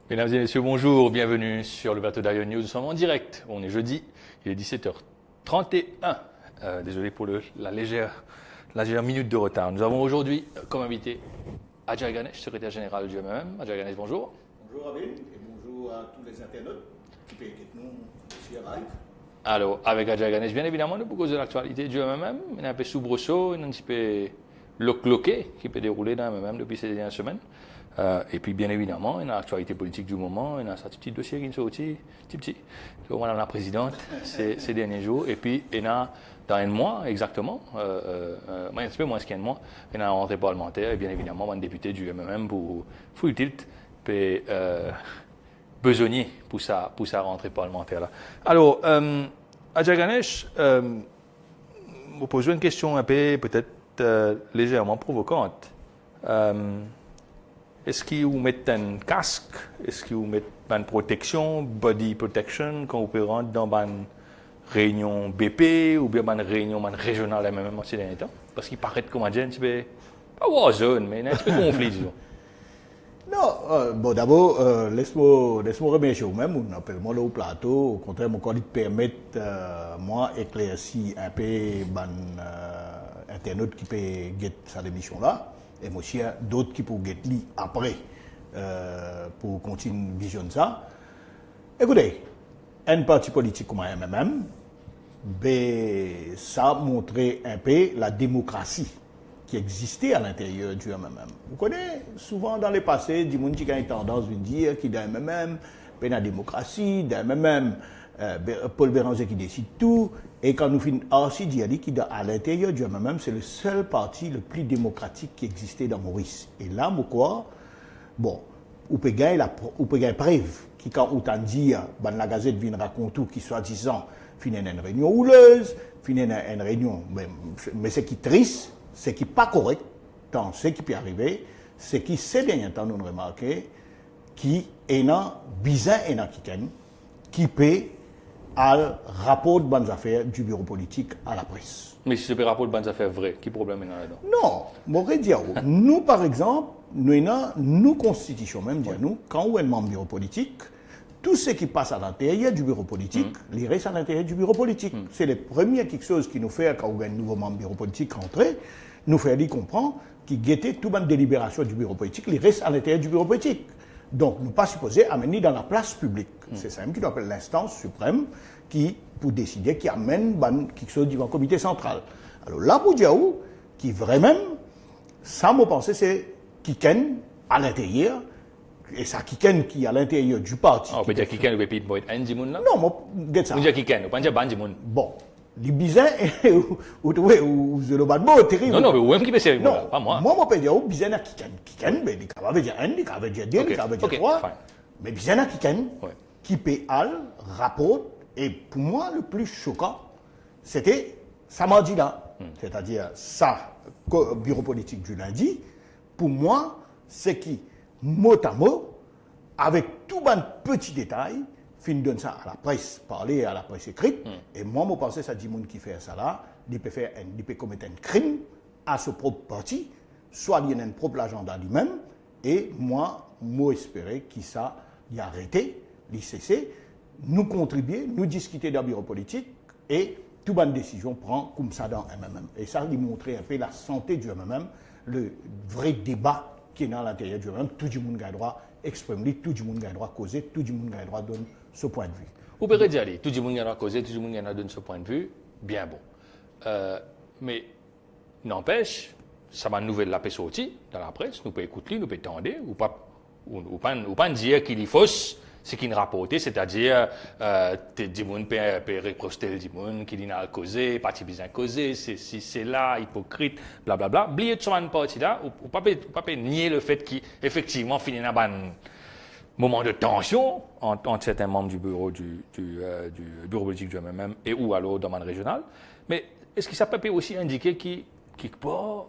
Mesdames et messieurs, bonjour, bienvenue sur le bateau d'Arion News. Nous sommes en direct, on est jeudi, il est 17h31. Désolé pour la légère minute de retard. Nous avons aujourd'hui comme invité Adjaye Ganesh, secrétaire général du MMM. Adjaye Ganesh, bonjour. Bonjour Abel et bonjour à tous les internautes qui peuvent être nous aussi à live. Alors, avec Adjaye Ganesh, bien évidemment, nous pouvons causer l'actualité du MMM. Il y a un peu soubresaut, un petit peu loqué qui peut dérouler dans le MMM depuis ces dernières semaines. Et puis, bien évidemment, il y a l'actualité politique du moment, il y a ce petit dossier qui est sorti, petit, sur Madame la Présidente ces derniers jours. Et puis, il y a dans un mois, exactement, un petit peu moins qu'un mois, il y a une rentrée parlementaire, et bien évidemment, un député du MMM pour full tilt, puis besogner pour sa rentrée parlementaire. Là. Alors, Adjaye Ganesh, vous posez une question un peu, peut-être légèrement provocante. Est-ce qu'ils vous mettent un casque? Est-ce qu'ils vous mettent une protection, body protection, quand vous pouvez rentrer dans une réunion BP ou bien une réunion régionale même en ces derniers temps? Parce qu'il paraît comme un petit peu, pas warzone, mais un petit peu conflit, disons. Non, bon d'abord, laisse-moi remercier vous-même, on appelle moi là au plateau, au contraire, mon collègue permet moi éclaircir un peu internaute qui peut get cette émission-là. Et moi aussi, d'autres qui peuvent get li après pour continuer à visionner ça. Écoutez, un parti politique comme un MMM, ça a montré un peu la démocratie qui existait à l'intérieur du MMM. Vous connaissez, souvent dans le passé, des gens qui ont tendance à dire qu'il y a un MMM, il y a la démocratie, dans le MMM, Paul Béranger qui décide tout. Et quand nous finissons aussi dire qu'à l'intérieur du MMM, c'est le seul parti le plus démocratique qui existait dans Maurice. Et là, pourquoi? Bon, on peut gagner preuve qui quand on t'a dit, la Gazette vient raconter tout, qui soi-disant finit une réunion houleuse, finit une réunion, mais ce qui est triste, ce qui n'est pas correct dans ce qui peut arriver, c'est que ces derniers temps, nous avons remarqué qu'il y a un bizarre qui peut à rapport de bonnes affaires du bureau politique à la presse. Mais si ce rapport de bonnes affaires vrai, quel problème est là-dedans? Non, je dire, nous par exemple, nous avons nos constitutions même, dire nous, quand on est membre du bureau politique, tout ce qui passe à l'intérieur du bureau politique, il reste à l'intérieur du bureau politique. C'est le premier quelque chose qui nous fait, quand on a un nouveau membre du bureau politique rentrer, nous fait lui comprendre qu'il guettait toute bonne délibération du bureau politique, il reste à l'intérieur du bureau politique. Donc, nous ne sommes pas supposés amener dans la place publique. C'est ça même qui appelle l'instance suprême qui, pour décider, qui amène quelque chose du comité central. Alors là, pour dire qui vraiment, ça, moi, penser, c'est Kiken à l'intérieur, et ça, Kiken qui est à l'intérieur du parti. On peut dire Kiken ou peut être un Dimoun là? Non, moi, get ça. On peut dire Kiken, on peut dire Ban Dimoun. Bon. Les bizarres, ou le bad mot, terrible. Non, mais où est-ce qui peut ser non, pas moi. Moi, je peux dire, bizarre, Kiken, mais il va dire un, il va dire deux, il va dire trois. Mais bizarre, Kiken, qui peut al, rapport, et pour moi, le plus choquant, c'était samedi là. C'est-à-dire, ça, bureau politique du lundi, pour moi, c'est qui, mot à mot, avec tout un petit détail, fin donne ça à la presse, parler à la presse écrite, et moi, je pense que ça dit monde qui fait ça là, il peut commettre un crime à ce propre parti, soit il y a un propre agenda lui-même, et moi, j'espérais qu'il ça, il a arrêté, il cessé, nous contribuer, nous discuter d'un bureau politique, et toute bonne décision prend comme ça dans MMM. Et ça, il montrait un peu la santé du MMM, le vrai débat qui est dans l'intérieur du MMM, tout le monde a le droit d'exprimer, tout le monde a le droit de causer, tout le monde a le droit de donner ce point de vue. Vous pouvez dire, tout le monde a le droit de causer, tout le monde a le droit de donner ce point de vue, bien bon. Mais n'empêche, ça m'a nouvelle la paix sortie dans la presse, nous pouvons écouter, nous pouvons tendre, ou pas dire qu'il est fausse, ce qu'il rapporte, c'est-à-dire, des gens peuvent reprocher le gens qui n'a causé, parti bizarre causé, c'est là, hypocrite, blablabla. Oubliez de ce parti-là, ou pas nier le fait qu'effectivement, finit dans un moment de tension entre certains membres du bureau du bureau politique du MMM et ou alors dans le régional. Mais est-ce que ça peut aussi indiquer quelque part,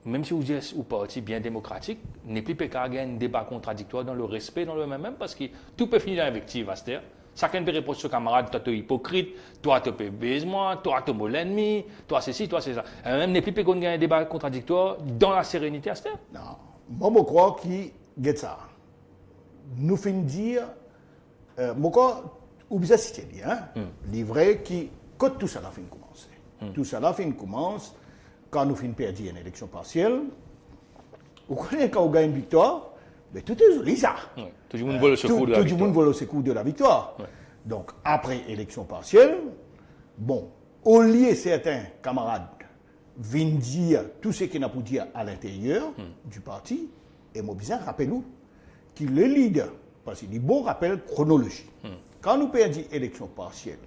même si vous dites un parti bien démocratique, n'est plus qu'à gagner un débat contradictoire dans le respect dans le même, parce que tout peut finir dans l'invective à cette heure. Chacun peut répondre à son camarade, toi tu es hypocrite, toi tu peux baiser moi, toi tu es mon ennemi, toi c'est ci, toi c'est ça. Même n'est plus qu'on gagne un débat contradictoire dans la sérénité à cette heure. Non, moi je crois qu'il y a ça. nous finissons dire, moi, ou bien c'est bien, livret qui, quand tout ça là fin commencer. Tout ça là fin commence quand nous finissons perdre une élection partielle. Vous connaissez quand on gagne une victoire, mais tout est joli ça. Tout le monde vole au secours de la victoire. Tout le monde vole au secours de la victoire. Donc, après élection partielle, bon, au lieu certains camarades viennent dire tout ce qu'il a pour dire à l'intérieur du parti, et moi, bien, rappelez-nous qu'il est leader, parce qu'il dit bon rappel chronologie. Quand nous perdons l'élection partielle,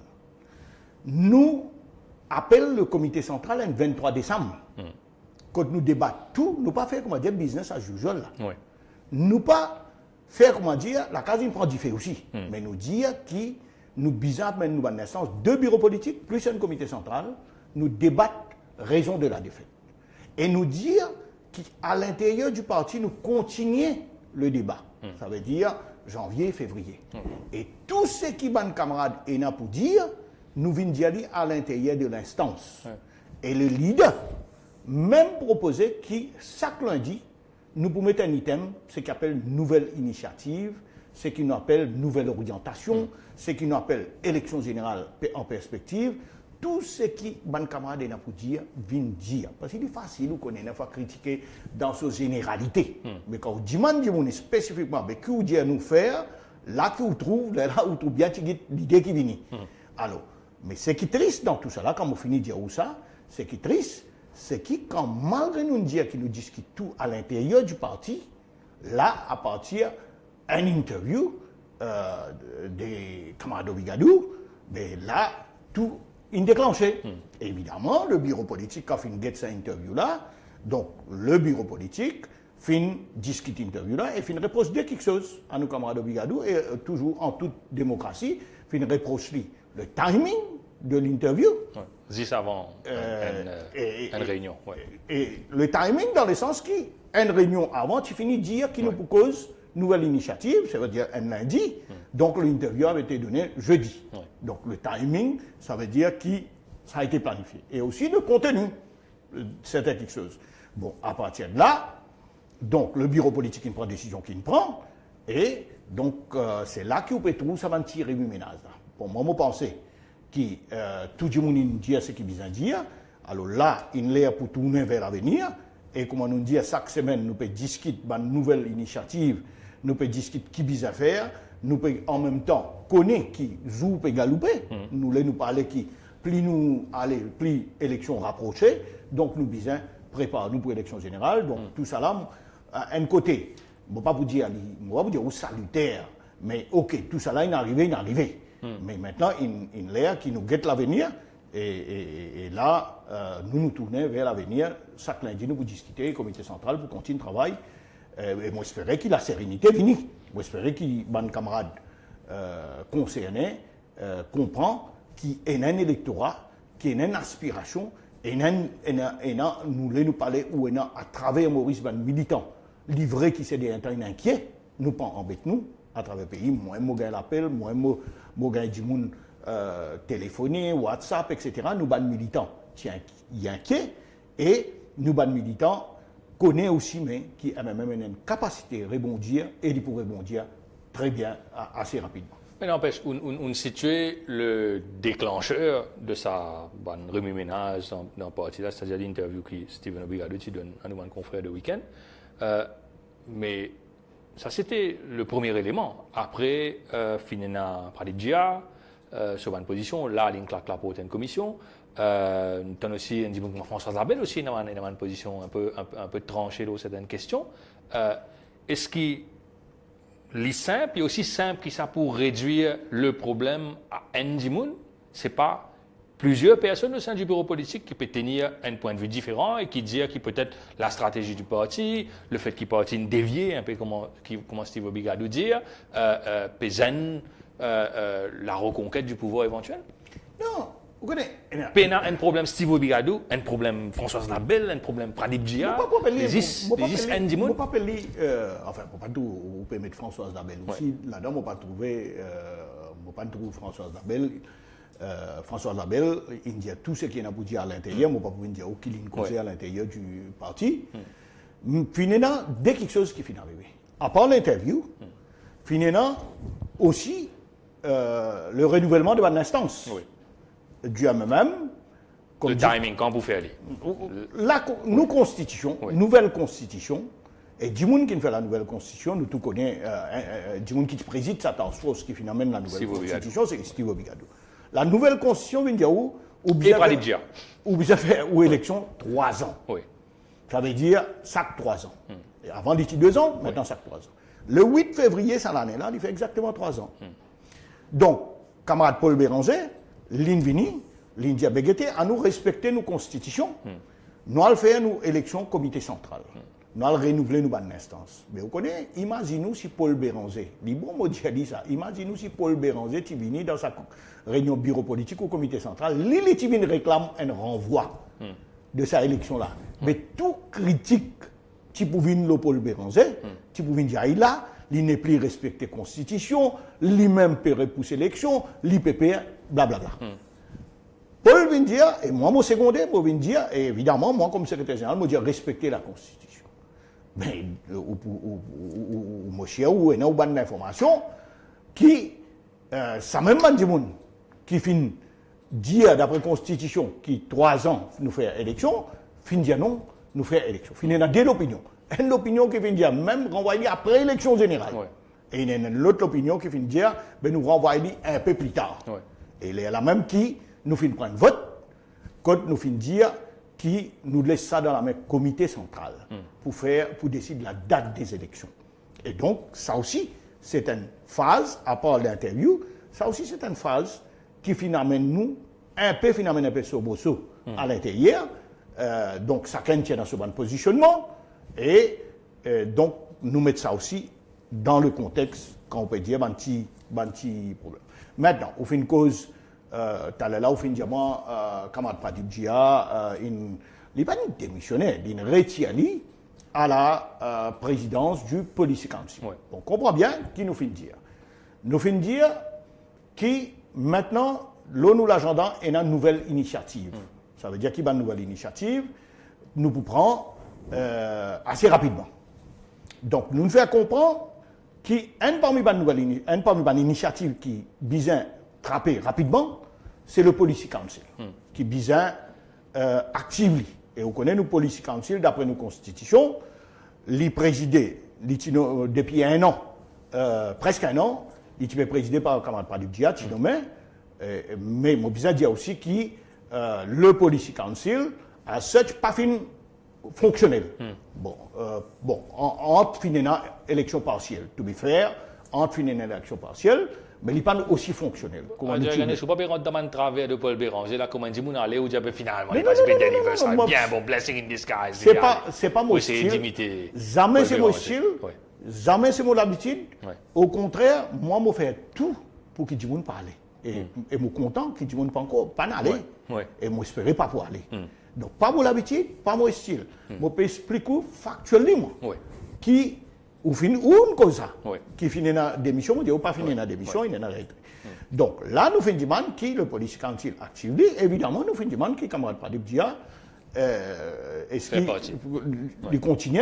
nous appelons le comité central le 23 décembre. Quand nous débattons tout, nous pas faire, comment dire, business as usual. Là. Nous pas faire, comment dire, la case prend du fait aussi, mais nous dire que nous bizarre nous avons naissance deux bureaux politiques, plus un comité central, nous débattons raison de la défaite. Et nous dire qu'à l'intérieur du parti, nous continuons le débat. Ça veut dire janvier, février. Et tout ce qui ban camarades est là pour dire, nous venons d'y aller à l'intérieur de l'instance. Et le leader même proposé qui, chaque lundi, nous pouvons mettre un item, ce qu'on appelle nouvelle initiative, ce qu'on appelle nouvelle orientation, ce qu'on appelle élection générale en perspective. Tout ce qui, ban camarade, est là pour dire, vient dire. Parce qu'il est facile, vous connaissez, il faut critiquer dans ses généralités. Mais quand vous demandez spécifiquement, mais que vous dites à nous faire, là que vous trouvez, là où vous trouvez bien l'idée qui vient. Alors, mais ce qui est triste dans tout ça, là, quand vous finissez de dire où ça, ce qui est triste, c'est que quand malgré nous dire qu'ils nous discutent tout à l'intérieur du parti, là, à partir d'une interview des camarades Obigadou, mais là, tout est déclenché. Évidemment, le bureau politique a fait cette interview-là, donc le bureau politique fin discute interview-là et fin reproche de quelque chose à nos camarades Obigadou et toujours en toute démocratie, fin reproche le timing de l'interview. Juste avant une réunion. Et le timing dans le sens qu'une réunion avant, tu finis de dire qu'il nous propose nouvelle initiative, ça veut dire un lundi, donc l'interview avait été donnée jeudi. Donc le timing, ça veut dire que ça a été planifié. Et aussi le contenu, c'était quelque chose. Bon, à partir de là, donc le bureau politique il prend la décision qu'il prend, et donc c'est là qu'on peut trouver ça va tirer du ménage. Pour moi, je pense qui tout le monde dit ce qu'il vient dire. Alors là, il est pour tourner vers l'avenir. Et comme nous dit chaque semaine, nous pouvons discuter de nouvelles initiatives, nous pouvons discuter qui vient faire, nous pouvons en même temps connaître qui joue et galouper. Nous voulons nous parler qui plus nous allons, plus élection rapprochée. Donc nous disons prépare nous pour l'élection générale. Donc tout ça là, à un côté, je ne vais pas vous dire où salutaire, mais ok, tout ça là, il est arrivé. Mais maintenant, il l'air qui nous guette l'avenir. Et là, nous nous tournons vers l'avenir. Chaque lundi, nous vous discutons, le comité central, pour continuer le travail. Et moi, j'espère que la sérénité vienne. Moi, j'espère que les camarades concernés comprennent qu'il y a un électorat, qu'il y a une aspiration, et nous voulons nous parler où il y a à travers Maurice Ban militant, livré qui s'est inquiet, nous pas embêter nous à travers le pays. Moi, je gagne l'appel, moi, je gagne du monde téléphoner, WhatsApp, etc. Nous, ban militants, y inquiet, et nous, ban militants, connaissent aussi, mais qui a même une capacité de rebondir, et de pouvoir rebondir très bien, assez rapidement. Mais n'empêche, on situe le déclencheur de sa remue-ménage dans le parti, c'est-à-dire l'interview que Steven Obigadou donne à nos confrères de week-end. Mais ça, c'était le premier élément. Après, Finena Pradidjia, sur une position, là, il claque la porte une commission. Nous avons aussi, François Labelle aussi, dans une position un peu tranchée dans certaines questions. Est-ce qu'il est simple et aussi simple que ça pour réduire le problème à Ndimoun? Ce n'est pas plusieurs personnes au sein du bureau politique qui peuvent tenir un point de vue différent et qui disent que peut-être la stratégie du parti, le fait qu'il parti dévier, un peu comment Steve Obigadou dit, pesant la reconquête du pouvoir éventuel? Non, vous connaissez. Pena un problème Steve Obigadou, un problème Françoise Labelle, un problème Pradip Jia, les Ndimoun. Je ne peux pas appeler, enfin, pas tout, vous pouvez mettre Françoise Labelle aussi. Là-dedans, je ne peux pas trouver Françoise Labelle. Françoise Labelle, il dit tout ce qui est à dire à l'intérieur, je ne peux pas dire aucune ligne causée à l'intérieur du parti. Finalement, dès quelque chose qui finit arrivé. À part l'interview, finalement, aussi le renouvellement de l'instance. Oui. Du même. Le timing, quand vous faites aller. Nous constitution, nouvelle constitution, et du monde qui fait la nouvelle constitution, nous tout connaissons, du monde qui préside cette task force qui finalement la nouvelle constitution, c'est Steve Obligado. La nouvelle constitution vient dire où bien faire ou élection 3 ans. Oui. Ça veut dire chaque 3 ans. Et avant d'ici 2 ans, maintenant chaque 3 ans. Le 8 février, cette année-là, il fait exactement 3 ans. Donc, camarade Paul Béranger, l'Invini, l'India Begete, à nous respecter nos constitutions. Nous allons faire nos élections comité central. Nous allons renouveler nos bonnes instances. Mais vous connaissez, imaginez-nous si Paul Béranger, bon mot dit ça, imaginez-nous si Paul Béranger est venu dans sa réunion bureau politique au comité central, il réclame un renvoi de sa élection-là. Mais tout critique qui pouvait le Paul Béranger, qui pouvait dire là, il n'est plus respecté la Constitution, lui-même peut repousser l'élection, l'IPP, blablabla. Paul vient dire, et moi, mon secondaire, moi, vient dire, et évidemment, moi, comme secrétaire général, moi, dire respecter la Constitution. Mais, mon cher, ou une bonne information, qui, ça même du monde, qui finit dire, d'après la Constitution, qui 3 ans nous fait élection, finit dire non, nous fait élection. Finit dans deux opinions. Une opinion qui finit dire même renvoyer après l'élection générale. Ouais. Et il y a une autre opinion qui finit dire, ben, nous renvoyer un peu plus tard. Ouais. Et il y a la même qui nous finit prendre vote, quand nous finit dire qui nous laisse ça dans la même comité central pour décider de la date des élections. Et donc, ça aussi, c'est une phase, à part l'interview, ça aussi, c'est une phase qui finalement nous, un peu sur Bosso à l'intérieur. Donc, chacun tient dans ce bon positionnement. Et donc, nous mettons ça aussi dans le contexte, quand on peut dire, banti problème. Maintenant, au fin de cause, là, au fin de diamant, camarade Padibjia, il n'est pas démissionnaire, il est retiré à la présidence du Policy Council. Ouais. On comprend bien qui nous fait dire. Nous fait dire qui, maintenant, nous l'agenda est une nouvelle initiative. Ça veut dire qu'il y a une nouvelle initiative, nous vous prend assez rapidement. Donc, nous nous faisons comprendre qu'une parmi les initiatives qui vise à trapper rapidement, c'est le Policy Council, qui vise à activer. Et on connaît le Policy Council, d'après nos constitutions, les présidé depuis 1 an, presque 1 an, il est présidé par le camarade Padibjia, mais il besoin de dire aussi que le Policy Council a such pas fin fonctionnel. Entre finir élection partielle, to be fair, entre finir élection partielle, mais il n'est pas aussi fonctionnel. Je ne suis pas bien dans le travail de Paul Béranger, là, comment dit-on aller ou finalement, il passe bien deliver ça, bien bon, blessing in disguise. C'est pas mon style. Jamais c'est mon style. Jamais c'est mon habitude. Au contraire, moi, je fais tout pour que Dimoun parle. Et je suis content que Dimoun pas encore pas aller. Et je n'espérais pas pour aller. Donc, pas mon habitude, pas mon style. Je peux expliquer factuellement qui ou une cause ça, qui finit dans démission, ou pas finir dans démission, il est dans retrait. Donc là, nous faisons demande qui le Policy Council active, évidemment, nous faisons demande qui, camarade Padibjia, est-ce qu'il continue,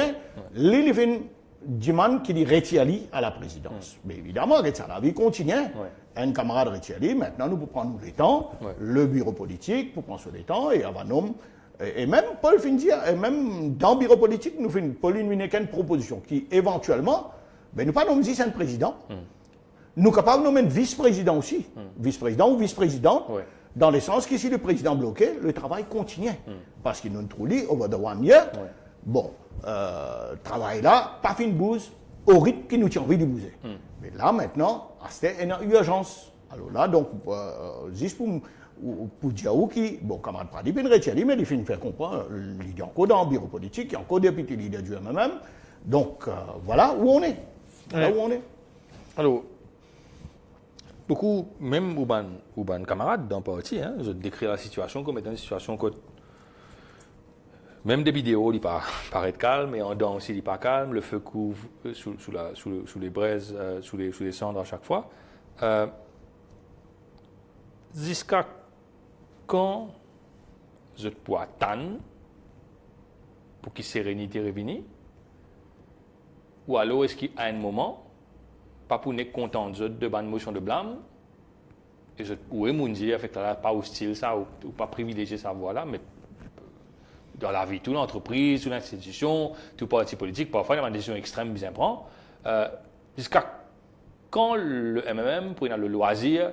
il fait demande qu'il retire à la présidence. Mais évidemment, il continue. Un camarade retire, maintenant nous pouvons prendre le temps, le bureau politique pour prendre le temps, et avant nous. Et même Paul Findia, et même dans le bureau politique, nous faisons Paul une proposition qui éventuellement, ben, nous pas nommer un président, nous sommes capables de nommer un vice-président aussi, vice-président ou vice-présidente, dans le sens que si le président bloqué, le travail continue. Parce qu'il nous trouve over the 1 year, bon, travail là, pas fin de bouse, au rythme qui nous tient envie de bouger. Mais là maintenant, c'est une urgence. Alors là, donc, juste pour dire qui, bon, camarade Pradip, il retient, mais il finit faire comprendre, il est encore dans le bureau politique, il est encore député leader du MMM. Donc, voilà où on est. Voilà où on est. Alors, beaucoup, même Ouban camarades dans le parti, je décris la situation comme étant une situation que même des vidéos, il paraît calme, mais en dedans aussi, il n'est pas calme, le feu couvre sous les braises, sous les cendres à chaque fois. Jusqu'à quand je peux attendre pour que la sérénité revienne? Ou alors est-ce qu'à un moment, pas pour ne content de bonne motion de blâme. Et je où est mon Dieu avec là pas hostile ça ou pas privilégier ça voilà mais dans la vie toute l'entreprise, toute l'institution, tout parti politique parfois il y a des décisions extrêmes bien prend jusqu'à quand le MMM pour le loisir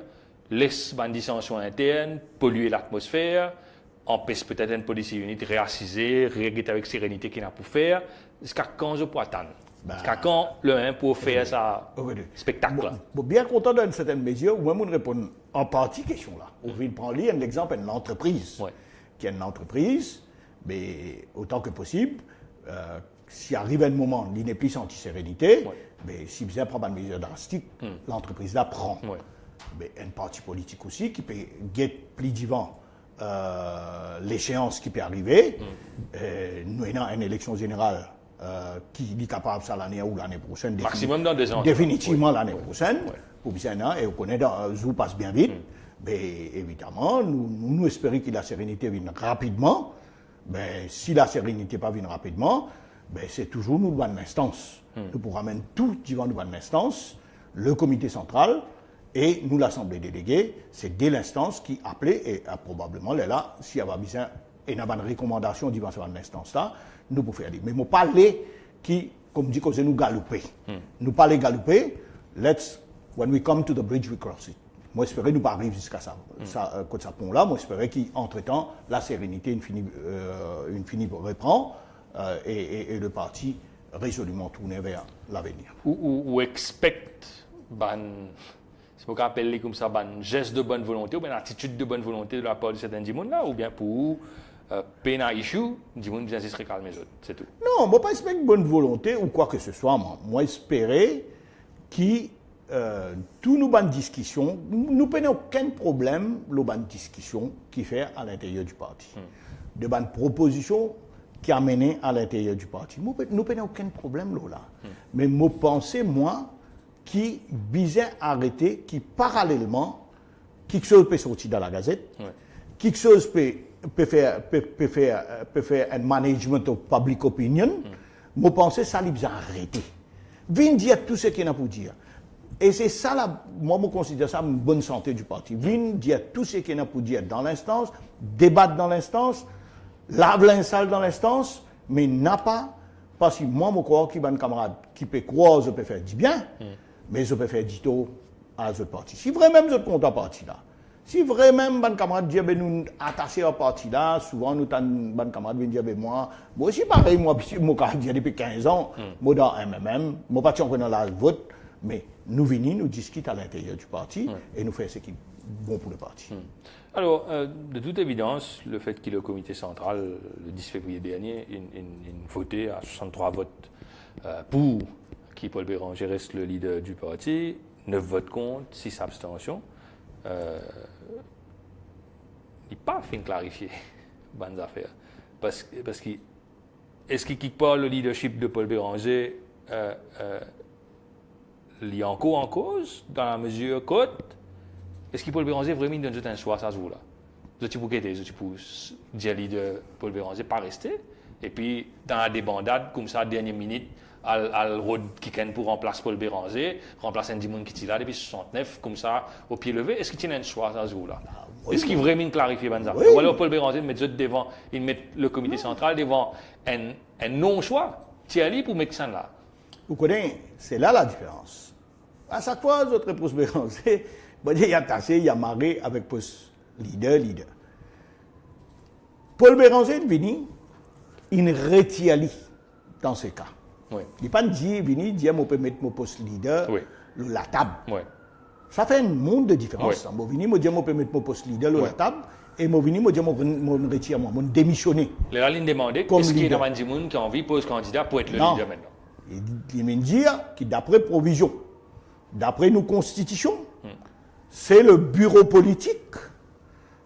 laisse une dissension interne, polluer l'atmosphère, empêche peut-être une police unité réassiser, régler avec sérénité qu'il n'a pour faire, jusqu'à quand je peux attendre. Jusqu'à quand le même pour faire ça spectacle. Bien content d'une certaine mesure, où moi je réponds en partie question là. On vient de prendre l'exemple d'une entreprise. Qui est une entreprise, mais autant que possible, s'il arrive un moment, il n'est plus senti sérénité, mais si bien prendre une mesure drastique, l'entreprise la prend. Mais un parti politique aussi qui peut guetter plus devant l'échéance qui peut arriver. Nous avons une élection générale qui est capable ça l'année ou l'année prochaine. Maximum dans 2 ans. Définitivement l'année prochaine. Pour bien et on connaît Zou passe bien vite. Mais évidemment, nous espérons que la sérénité vienne rapidement. Mais si la sérénité pas vient rapidement, ben c'est toujours nous devant l'instance. Nous pourrons amener tout devant l'instance, le comité central et nous l'assemblée déléguée. C'est dès l'instance qui appelait et probablement là, s'il y a besoin et n'a pas de recommandation devant cette instance-là, nous pouvons faire. Mais nous parler qui, comme dit, que nous galoper. Nous parler galoper, when we come to the bridge, we cross it. Moi, j'espère que nous pas arriver jusqu'à ça, côté ça pont là. Moi, j'espère qu'entre-temps, la sérénité, une finie reprend et le parti résolument tourné vers l'avenir. Ou expect, si on peut appeler comme ça, un geste de bonne volonté ou une attitude de bonne volonté de la part de certains gens-là, ou bien pour peine à issue, du monde bien se serait calme les autres, c'est tout. Non, moi pas espérer une bonne volonté ou quoi que ce soit. Moi espérer que tous nos bonnes discussions, nous n'avons aucun problème les bonnes discussions qui fait à l'intérieur du parti. De bonnes propositions qui amènent à l'intérieur du parti. Nous n'avons aucun problème là. Mais moi pensais moi qui visait à arrêter, qui parallèlement quelque chose peut sortir dans la Gazette, quelque chose peut faire un management of public opinion. Moi pensais ça lui a arrêté. Vient dire tout ce qu'il a pour dire. Et c'est ça, là, moi, je considère ça une bonne santé du parti. Vient dire tout ce qu'il a pour dire dans l'instance, débattre dans l'instance, lave l'instance dans l'instance, mais n'a pas, parce que moi, je crois qu'il y a un camarade qui peut croire, je peux faire du bien, mais je peux faire du tout à ce parti. Si vraiment je compte à parti là, si vraiment un camarade dit que nous attachés à parti là, souvent nous avons un camarade qui dit que moi aussi pareil, moi depuis 15 ans, moi dans MMM, moi pas encore dans la vote, mais nous venons, nous discutons à l'intérieur du parti et nous faisons ce qui est bon pour le parti. Alors, de toute évidence, le fait qu'il y ait le comité central, le 10 février dernier, il voté à 63 votes pour qui Paul Béranger reste le leader du parti, 9 votes contre, 6 abstentions. Il n'est pas fin de clarifier bonnes affaires. Parce que est-ce qu'il quitte pas le leadership de Paul Béranger il y a encore en cause dans la mesure côte? Est-ce que Paul Béranger vraiment donne un choix à ce jour-là? Je peux dire leader Paul Béranger pas rester et puis dans la débandade comme ça dernière minute al road qui pour remplacer Paul Béranger, remplacer un monde qui est là depuis 69 comme ça au pied levé. Est-ce qu'il y a un choix à ce jour-là? Est-ce qu'il vraiment clarifie les affaires? Ou alors Paul Béranger met devant, il met le comité central devant un non-choix. Thierry pour mettre ça là. Vous connaissez, c'est là la différence. À chaque fois, votre réponse Béranger, il y a tassé, il y a marré avec poste leader. Paul Béranger est venu, il retient dans ce cas. Oui. Il n'est pas dit, il dit, je peux mettre mon poste leader la table. Oui. Ça fait un monde de différence. Je viens, je dis, je peux mettre mon poste leader la table, et je viens, je dis, je retire, je démissionner. Les lignes demandées, est-ce qu'il y a des gens qui ont envie de poser candidat pour être le leader maintenant? Il me dit que d'après provision, d'après nos constitutions, c'est le bureau politique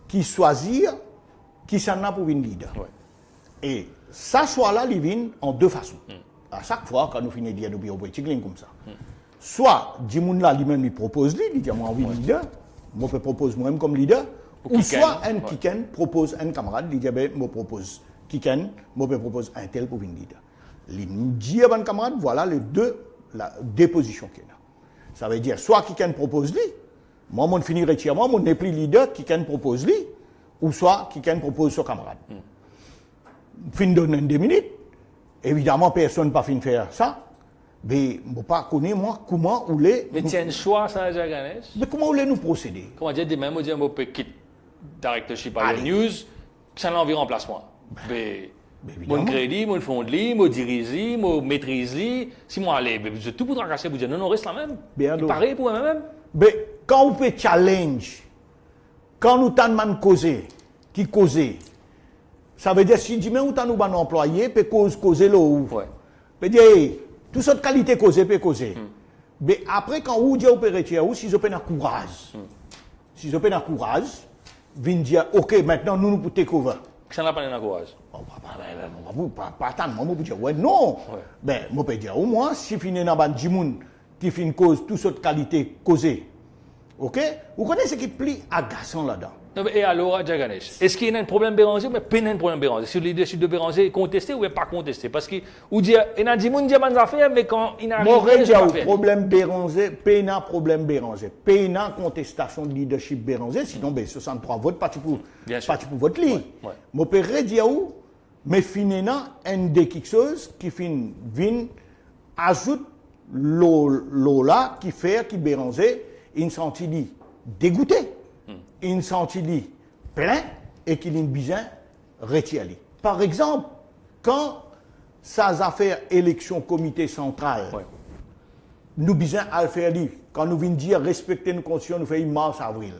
qui choisit qui s'en a pour une leader. Et ça choix-là, il vient en deux façons. À chaque fois, quand nous finissons de dire le bureau politique, il comme ça. Soit, Dimoun-là lui-même, il propose, il dit, moi, envie de leader, moi, je propose moi-même comme leader, ou soit un Kiken propose un camarade, il dit, moi, propose Kiken, moi, je propose un tel pour une leader. Il dit à un camarade, voilà les deux positions qu'il y a. Ça veut dire soit qui propose lui, moi, je finis retirement, je n'est plus leader qui propose lui, ou soit qui propose son camarade. Fin donne 2 minutes, évidemment, personne n'a pas fini de faire ça. Mais je ne sais pas moi comment ou les. Mais tiens, un choix, ça, Jaganes. Mais comment on nous procéder? Comment dire, demain, je dis, je peux quitter directorship à la news, ça n'a envie remplacement. Mais mon crédit, mon fond de lit, mon dirige, mon maîtrise, si moi allez, je tout pour tracasser, vous dire non, reste la même. Bien pareil pour moi-même. Mais quand on fait challenge, quand nous t'en causer, qui causer, ça veut dire si demain nous t'en un employé, peut causer l'eau. Ouais. Peut dire, toute cette qualité causer, peut causer. Mais après, quand vous dites opérer, ou si vous avez un courage, si vous avez un courage, vous dire, ok, maintenant nous pouvons take over. Ça n'a pas de courage. Pas tant, moi, je dire, ouais, non. Ben, moi, je peux dire, au moins, si vous avez un djimoun qui fait une cause, toute cette qualité causée, ok? Vous connaissez ce qui est plus agaçant là-dedans? Et alors, Jaganes, est-ce qu'il y a un problème Béranger ou pas un problème Béranger? Si le leadership de Béranger est contesté ou pas contesté? Parce que, ou dire, il y a des gens qui ont des affaires, mais quand il n'arrive pas, il y a un problème Béranger, pas un problème Béranger, pas une contestation de leadership Béranger, sinon, ben, 63 votes, pas pour vote li. Moi, je peux dire, mais finalement, un des quelque chose qui vient ajoute l'eau là, qui fait, qui Béranger, il sentit dégoûté. Il sentit plein et qu'il a besoin de retirer. Par exemple, quand ça affaires élection comité central, nous avons besoin de faire quand nous venons dire respecter nos constitutions, nous faisons mars avril.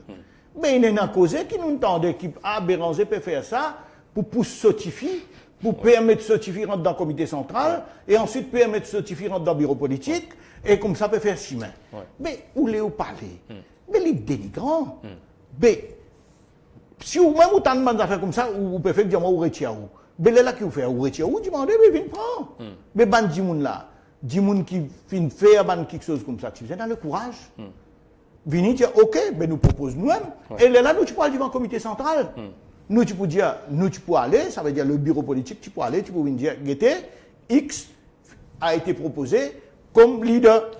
Mais il y a une cause qui nous entendait qui Béranger peut faire ça pour certifier, pour permettre de certifier dans le comité central et ensuite permettre de certifier dans le bureau politique et comme ça peut faire 6 mains. Mais où les parler? Mais les dénigrants. Mais si vous même vous avez des affaires comme ça, vous pouvez faire dire moi ou retire ou. Mais là qui vous fait ou retire ou demandez mais viens prendre. Mais ban dimoun là, dimoun qui fin faire ban quelque chose comme ça, tu viens dans le courage. Venez dire OK, ben nous propose nous-mêmes et là nous tu peux aller devant le comité central. Nous tu peux dire nous tu peux aller, ça veut dire le bureau politique tu peux aller, tu peux venir dire Guetté X a été proposé comme leader.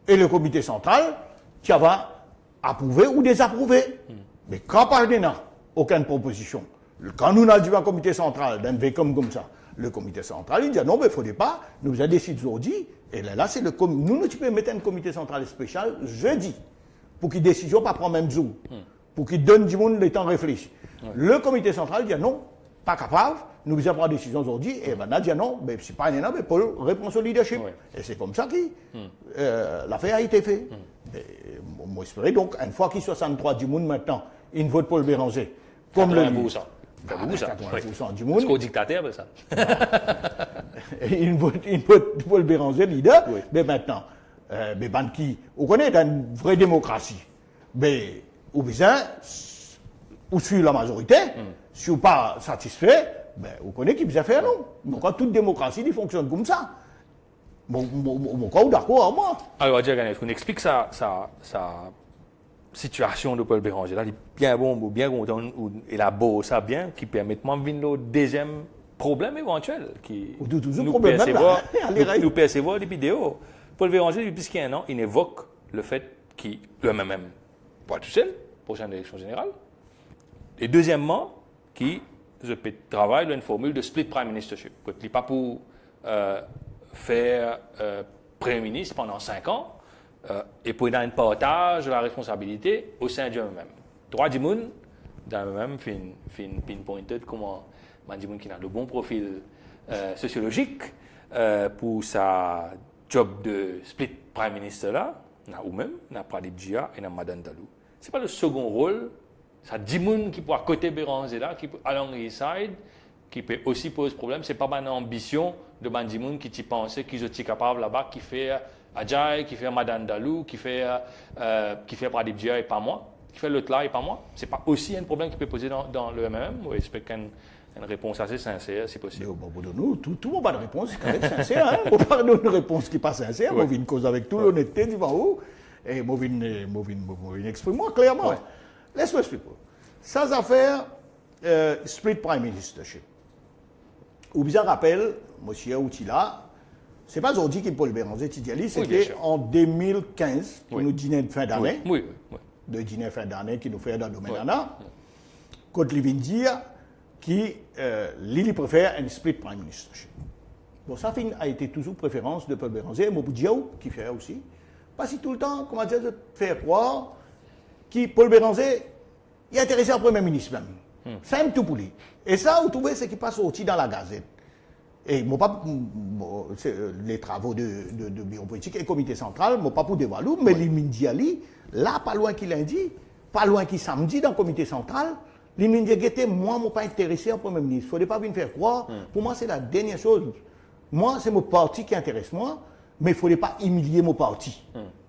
Et le comité central tu vas approuver ou désapprouver. Mais quand par n'a aucune proposition, quand nous avons dit au comité central d'un comme ça, le comité central il dit non mais il ne faudrait pas, nous avons décidé aujourd'hui, et là c'est le nous tu peux mettre un comité central spécial jeudi, pour qu'il décision pas prendre même jour, pour qu'il donne du monde le temps de réfléchir. Le comité central dit non, pas capable, nous allons prendre décision aujourd'hui, et maintenant dit non, mais c'est pas un énorme, mais pour répondre au leadership. Et c'est comme ça que l'affaire a été faite. Moi, j'espère donc, une fois qu'il y a 63 du monde maintenant, il vote pour le Béranger. Comme le dit. Ça. 80% du monde. C'est qu'au dictateur, ça. Il vote pour le Béranger, leader. Mais maintenant, vous connaissez, dans une vraie démocratie, mais ou bien, ou sur la majorité, si vous n'êtes pas satisfait, vous connaissez qui vous faire non. Donc, toute démocratie, il fonctionne comme ça. Mon cas, d'accord, moi. Alors, Jaganes, on explique sa situation de Paul Béranger. Là, il est bien bon, bien content, il a beau ça bien, qui permet de venir au deuxième problème éventuel. Qui nous percevons des vidéos. Paul Béranger, depuis plus qu'un an, il évoque le fait qu'il le même pas tout seul, prochaine élection générale. Et deuxièmement, qui travaille une formule de split prime ministership. Il n'est pas pour faire Premier ministre pendant 5 ans et pour donner un partage de la responsabilité au sein du même. Trois dimoun dans le même fin pinpointed comment dimoun qui a le bon profil sociologique pour sa job de split prime minister là, ou même n'a Pradip Jia et n'a Madan Dalu. C'est pas le second rôle, ça dimoun qui peut à côté Béranger là, qui peut along his side, qui peut aussi poser problème. C'est pas une ambition de Bandimoun qui pensait qu'ils étaient capables là-bas, qui fait Ajay, qui fait Madan Dalu, qui fait Pradip Jia et pas moi, qui fait l'autre là et pas moi. C'est pas aussi un problème qui peut poser dans le MMM. J'espère qu'il y a une réponse assez sincère, si possible. Nous, tout le monde a une réponse qui est sincère. On parle d'une réponse qui n'est pas sincère. Moi, je cause avec toute l'honnêteté du haut. Et moi, je exprime moi clairement. Laisse-moi expliquer. Sans affaire, split prime ministership. Ou bien rappelle, monsieur Outila, c'est pas aujourd'hui qu'il Paul Béranger Tidiali, Oui, bien c'était sûr. en 2015, pour Oui. nous dîner de fin d'année, Oui. de dîner fin d'année qui nous fait dans le domaine Anna, quand il vient dire qui Lili préfère un split prime ministership. Bon, ça a été toujours préférence de Paul Béranger, Mopou Diaw, qui fait aussi. Parce que tout le temps, comment dire, de faire croire que Paul Béranger est intéressé au Premier ministre même. Ça aime tout pour lui. Et ça, vous trouvez, c'est qui passe aussi dans la Gazette. Et les travaux de bureau politique et comité central, moi pas pour dévoiler, mais l'Imin Diali, là, pas loin qu'il lundi, pas loin qu'il samedi dans le comité central, l'Imin Diali était, moi, je ne suis pas intéressé au Premier ministre. Il ne faudrait pas venir faire croire. Pour moi, c'est la dernière chose. Moi, c'est mon parti qui intéresse moi, mais il ne faudrait pas humilier mon parti.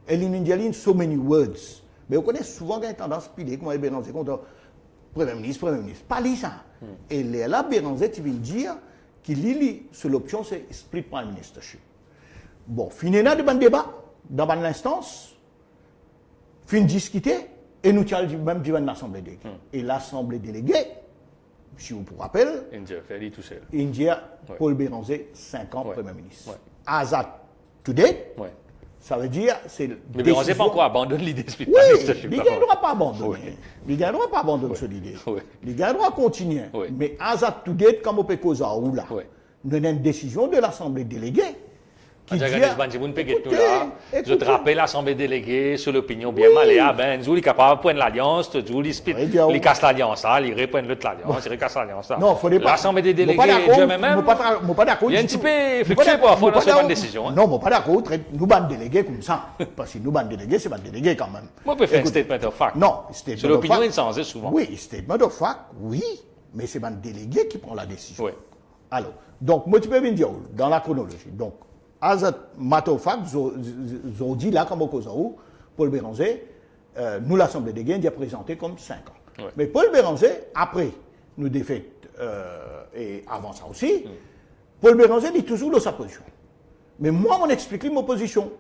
Et l'Imin Diali, so many words. Mais on connaît souvent qu'il y a une tendance pilée, comme Béranger contre Premier ministre. Pas lui ça. Et là, Béranger, tu viens dire qu'il lit sur l'option, c'est split prime ministership. Bon, finalement, devant le débat, dans l'instance, fin discuter, et nous avons même devant l'Assemblée déléguée. Et l'Assemblée déléguée, si vous vous rappelez, India fait lui tout seul. India, Paul Béranger, 5 ans Premier ministre. Azad today, ça veut dire, c'est. Mais Béranger n'a pas encore abandonné l'idée de split prime Oui, ministership. il ne doit pas abandonner. Il ne doit pas abandonner cette idée. Il doit continuer. Mais Azad today, comme on peut causer là, nous avons une décision de l'Assemblée déléguée. Qui dit, je te rappelle l'Assemblée déléguée sur l'opinion bien mal. Et ben, nous sommes capables de prendre l'alliance, nous casse l'alliance, ils reprennent l'autre alliance, ils recassent l'alliance. Non, il faudrait pas. L'Assemblée des délégués, Dieu même, il y a un petit peu fixé pour avoir une décision. Non, je ne pas d'accord. Nous sommes délégués comme ça. Parce que nous sommes délégués, c'est pas délégués quand même. Moi, je peux faire un statement of fact. Non, statement of fact. Sur l'opinion, il s'en souvent. Oui, statement of fact, oui. Mais c'est pas le délégué qui prend la décision. Oui. Alors, donc, moi, tu peux venir dire, dans la chronologie. Donc, Azat Matofak, Zodi, là, comme au Kozaou, Paul Béranger, nous, l'Assemblée des Gains, il a présenté comme 5 ans. Ouais. Mais Paul Béranger, après nous défaites, et avant ça aussi, Paul Béranger dit toujours sa position. Mais moi, on explique ma position.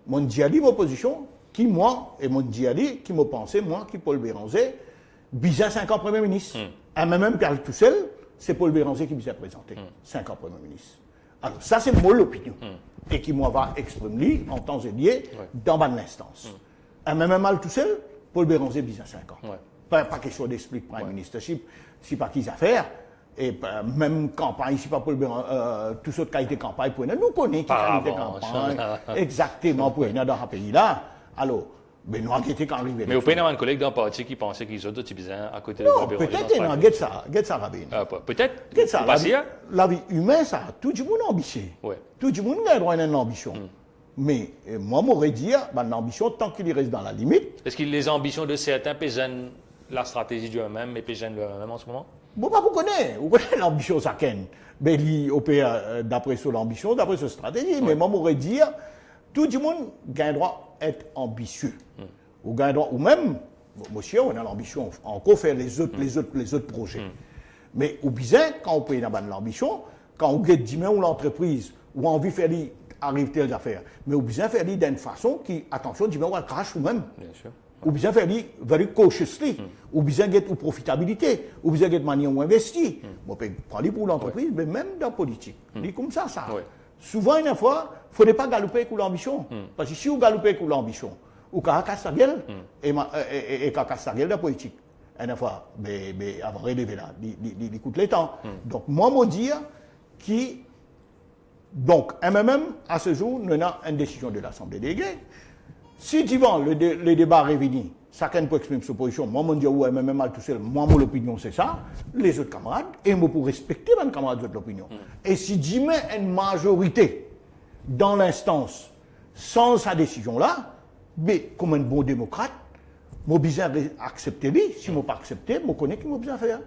Mon diali, ma position, qui moi, et mon diali, qui m'a pensé, moi, qui Paul Béranger, bizarre 5 ans Premier ministre. Et même Pierre tout seul, c'est Paul Béranger qui nous a présenté 5 ans Premier ministre. Alors, ça, c'est mon opinion. Et qui, moi, va exprimer en temps et lieu dans l'instance. Et même mal tout seul, Paul Béranger, bizarre 5 ans. Pas question d'expliquer prime ministership, c'est pas qu'ils affaires. Et même campagne, si pas Paul Béranger, tout ce qui a été campagne pour nous, nous connaissons qui a été campagne, exactement pour nous dans ce pays-là. Alors, mais nous avons été quand arrivé. Mais vous pouvez avoir un collègue d'un parti qui pensait qu'ils ont d'autres bizarres à côté de Paul Béranger. Non, peut-être, get ça, Rabin. Peut-être. La vie humaine, ça, tout le monde est ambitieux. Tout le monde a droit à une ambition. Mais moi, m'aurais dit, l'ambition, tant qu'il reste dans la limite. Est-ce que les ambitions de certains paysannes la stratégie du même, mais paysannes le même en ce moment? Bon, vous connaissez l'ambition, ça ken. Mais d'après son ambition, d'après sa stratégie. Mais moi, m'aurais dit, tout le monde a le droit d'être ambitieux. Ou même, monsieur, on a l'ambition, encore faire les autres projets. Mais au bizarre, quand on peut avoir l'ambition, quand on gagne 10 ou l'entreprise, ou envie de faire arrive telles affaires, mais au bizarre faire d'une façon qui, attention, 10 on va crash ou même. Bien sûr. Ou bien faire very cautiously, ou bien get ou profitabilité, ou bien get manière où investir. On peut prendre pour l'entreprise, mais même dans la politique. C'est comme ça. Souvent, une fois, il ne faudrait pas galoper avec l'ambition. Parce que si vous galopez avec l'ambition, ou qu'à casse sa gueule, et qu'à casse sa gueule de la politique. Une fois, mais avant de relever là, il coûte le temps. Donc, moi, je dire qui. Donc, MMM, à ce jour, nous avons une décision de l'Assemblée déléguée. Si divan le débat revenu, chacun peut exprimer sa position. Moi, je dis ouais, même mal tout seul. Moi, mon opinion, c'est ça. Les autres camarades, et moi, pour respecter mes camarades de l'opinion. Et si j'y mets une majorité dans l'instance sans sa décision-là, mais comme un bon démocrate, moi, besoin d'accepter lui. Si moi pas accepté, moi, connais qui m'a besoin faire.